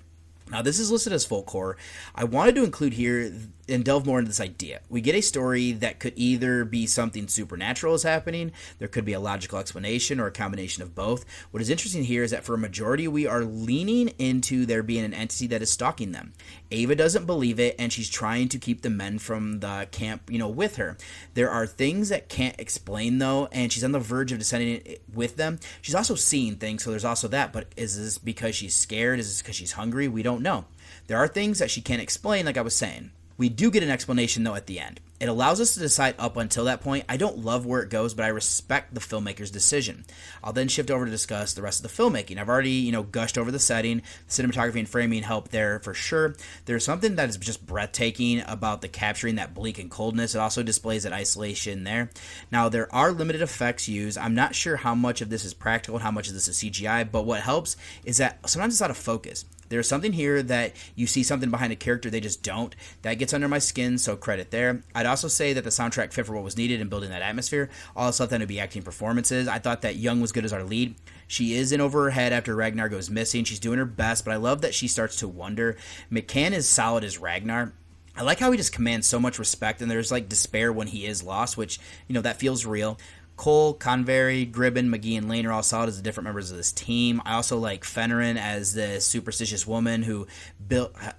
Now, this is listed as folk horror. I wanted to include here and delve more into this idea. We get a story that could either be something supernatural is happening, there could be a logical explanation, or a combination of both. What is interesting here is that for a majority, we are leaning into there being an entity that is stalking them. Ava doesn't believe it, and she's trying to keep the men from the camp, with her. There are things that can't explain, though, and she's on the verge of descending with them. She's also seeing things, so there's also that, but is this because she's scared? Is this because she's hungry? We don't know. There are things that she can't explain, like I was saying. We do get an explanation, though, at the end. It allows us to decide up until that point. I don't love where it goes, but I respect the filmmaker's decision. I'll then shift over to discuss the rest of the filmmaking. I've already, gushed over the setting. Cinematography and framing help there for sure. There's something that is just breathtaking about the capturing that bleak and coldness. It also displays that isolation there. Now, there are limited effects used. I'm not sure how much of this is practical and how much of this is CGI, but what helps is that sometimes it's out of focus. There's something here that you see something behind a character they just don't. That gets under my skin, so credit there. I'd also say that the soundtrack fit for what was needed in building that atmosphere. All the stuff that would be acting performances. I thought that Young was good as our lead. She is in over her head after Ragnar goes missing. She's doing her best, but I love that she starts to wonder. McCann is solid as Ragnar. I like how he just commands so much respect, and there's despair when he is lost, which, that feels real. Cole, Convery, Gribben, McGee, and Lane are all solid as the different members of this team. I also like Fennerin as the superstitious woman who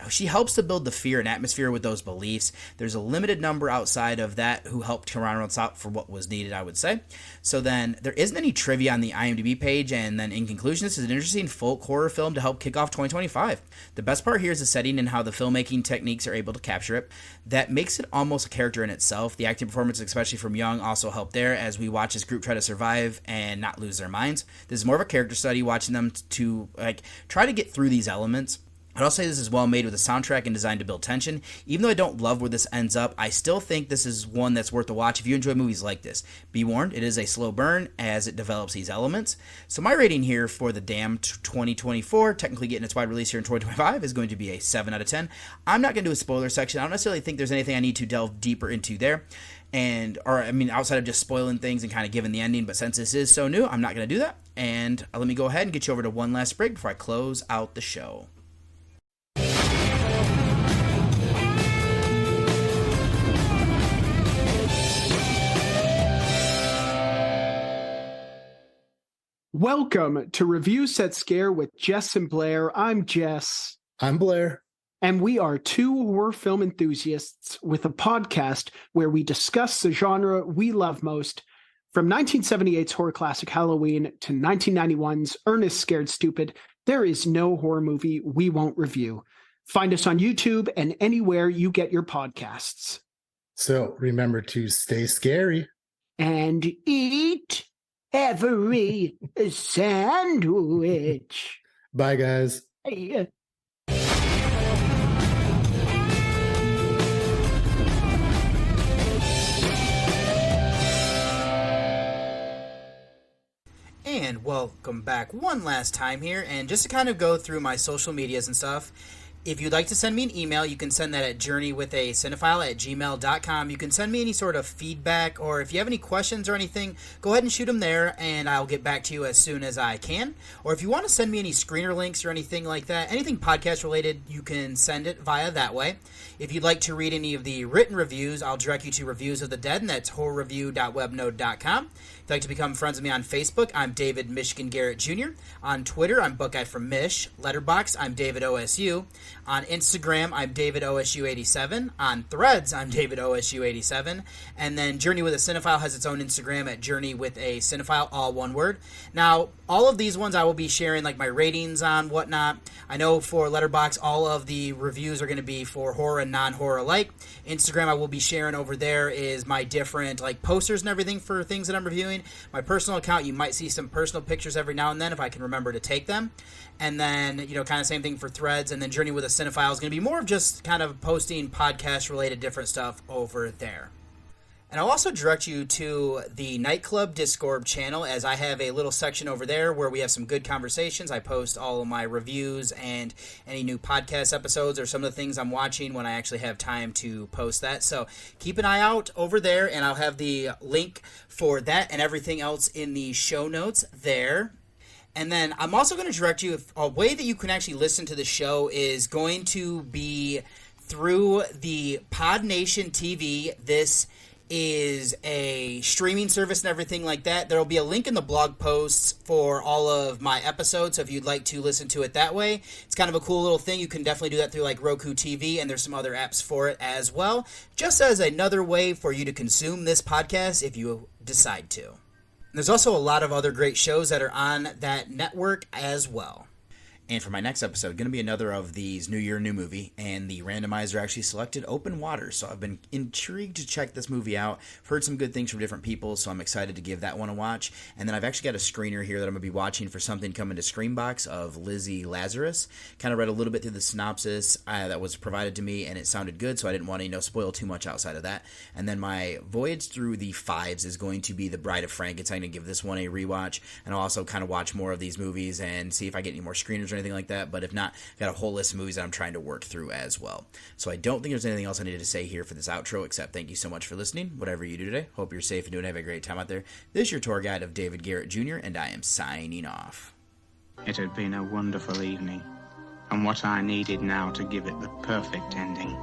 she helps to build the fear and atmosphere with those beliefs. There's a limited number outside of that who helped to round us out for what was needed, I would say. So then there isn't any trivia on the IMDb page, and then in conclusion, this is an interesting folk horror film to help kick off 2025. The best part here is the setting and how the filmmaking techniques are able to capture it. That makes it almost a character in itself. The acting performances, especially from Young, also help there as we watch this group try to survive and not lose their minds. This is more of a character study, watching them to try to get through these elements. I'd also say this is well made with a soundtrack and designed to build tension. Even though I don't love where this ends up, I still think this is one that's worth a watch if you enjoy movies like this. Be warned, it is a slow burn as it develops these elements. So my rating here for The Damned 2024, technically getting its wide release here in 2025, is going to be a 7 out of 10. I'm not going to do a spoiler section. I don't necessarily think there's anything I need to delve deeper into there. Outside of just spoiling things and kind of giving the ending, but since this is so new, I'm not going to do that. And let me go ahead and get you over to one last break before I close out the show. Welcome to Review Set Scare with Jess and Blair. I'm Jess. I'm Blair. And we are two horror film enthusiasts with a podcast where we discuss the genre we love most, From 1978's horror classic Halloween to 1991's Ernest Scared Stupid, there is no horror movie we won't review. Find us on YouTube and anywhere you get your podcasts. So remember to stay scary. And eat every sandwich. Bye, guys. Bye. And welcome back one last time here, and just to kind of go through my social medias and stuff, if you'd like to send me an email, you can send that at journeywithacinephile@gmail.com. You can send me any sort of feedback, or if you have any questions or anything, go ahead and shoot them there, and I'll get back to you as soon as I can. Or if you want to send me any screener links or anything like that, anything podcast related, you can send it via that way. If you'd like to read any of the written reviews, I'll direct you to Reviews of the Dead, and that's horrorreview.webnode.com. If you'd like to become friends with me on Facebook, I'm David Michigan Garrett Jr. On Twitter, I'm Buckeye from Mish. Letterboxd, I'm David OSU. On Instagram, I'm David OSU87. On Threads, I'm David OSU87. And then Journey with a Cinephile has its own Instagram at Journey with a Cinephile, all one word. Now, all of these ones I will be sharing like my ratings on, whatnot. I know for Letterboxd, all of the reviews are going to be for horror and non-horror alike. Instagram, I will be sharing over there is my different like posters and everything for things that I'm reviewing. My personal account, you might see some personal pictures every now and then if I can remember to take them. And then, kind of same thing for Threads. And then Journey with a Cinephile is going to be more of just kind of posting podcast-related different stuff over there. And I'll also direct you to the Nightclub Discord channel, as I have a little section over there where we have some good conversations. I post all of my reviews and any new podcast episodes or some of the things I'm watching when I actually have time to post that. So keep an eye out over there, and I'll have the link for that and everything else in the show notes there. And then I'm also going to direct you, a way that you can actually listen to the show is going to be through the Pod Nation TV. This is a streaming service and everything like that. There will be a link in the blog posts for all of my episodes, so if you'd like to listen to it that way, it's kind of a cool little thing. You can definitely do that through like Roku TV, and there's some other apps for it as well, just as another way for you to consume this podcast if you decide to. There's also a lot of other great shows that are on that network as well. And for my next episode, going to be another of these New Year, New Movie, and the randomizer actually selected Open Water, so I've been intrigued to check this movie out. I've heard some good things from different people, so I'm excited to give that one a watch. And then I've actually got a screener here that I'm going to be watching for something coming to Screenbox of Lizzie Lazarus. Kind of read a little bit through the synopsis that was provided to me, and it sounded good, so I didn't want to spoil too much outside of that. And then my voyage through the fives is going to be The Bride of Frankenstein. I'm going to give this one a rewatch, and I'll also kind of watch more of these movies and see if I get any more screeners or anything like that. But if not, I've got a whole list of movies that I'm trying to work through as well. So I don't think there's anything else I needed to say here for this outro, except thank you so much for listening, whatever you do today. Hope you're safe and doing have a great time out there. This is your tour guide of David Garrett Jr., and I am signing off. It had been a wonderful evening, and what I needed now to give it the perfect ending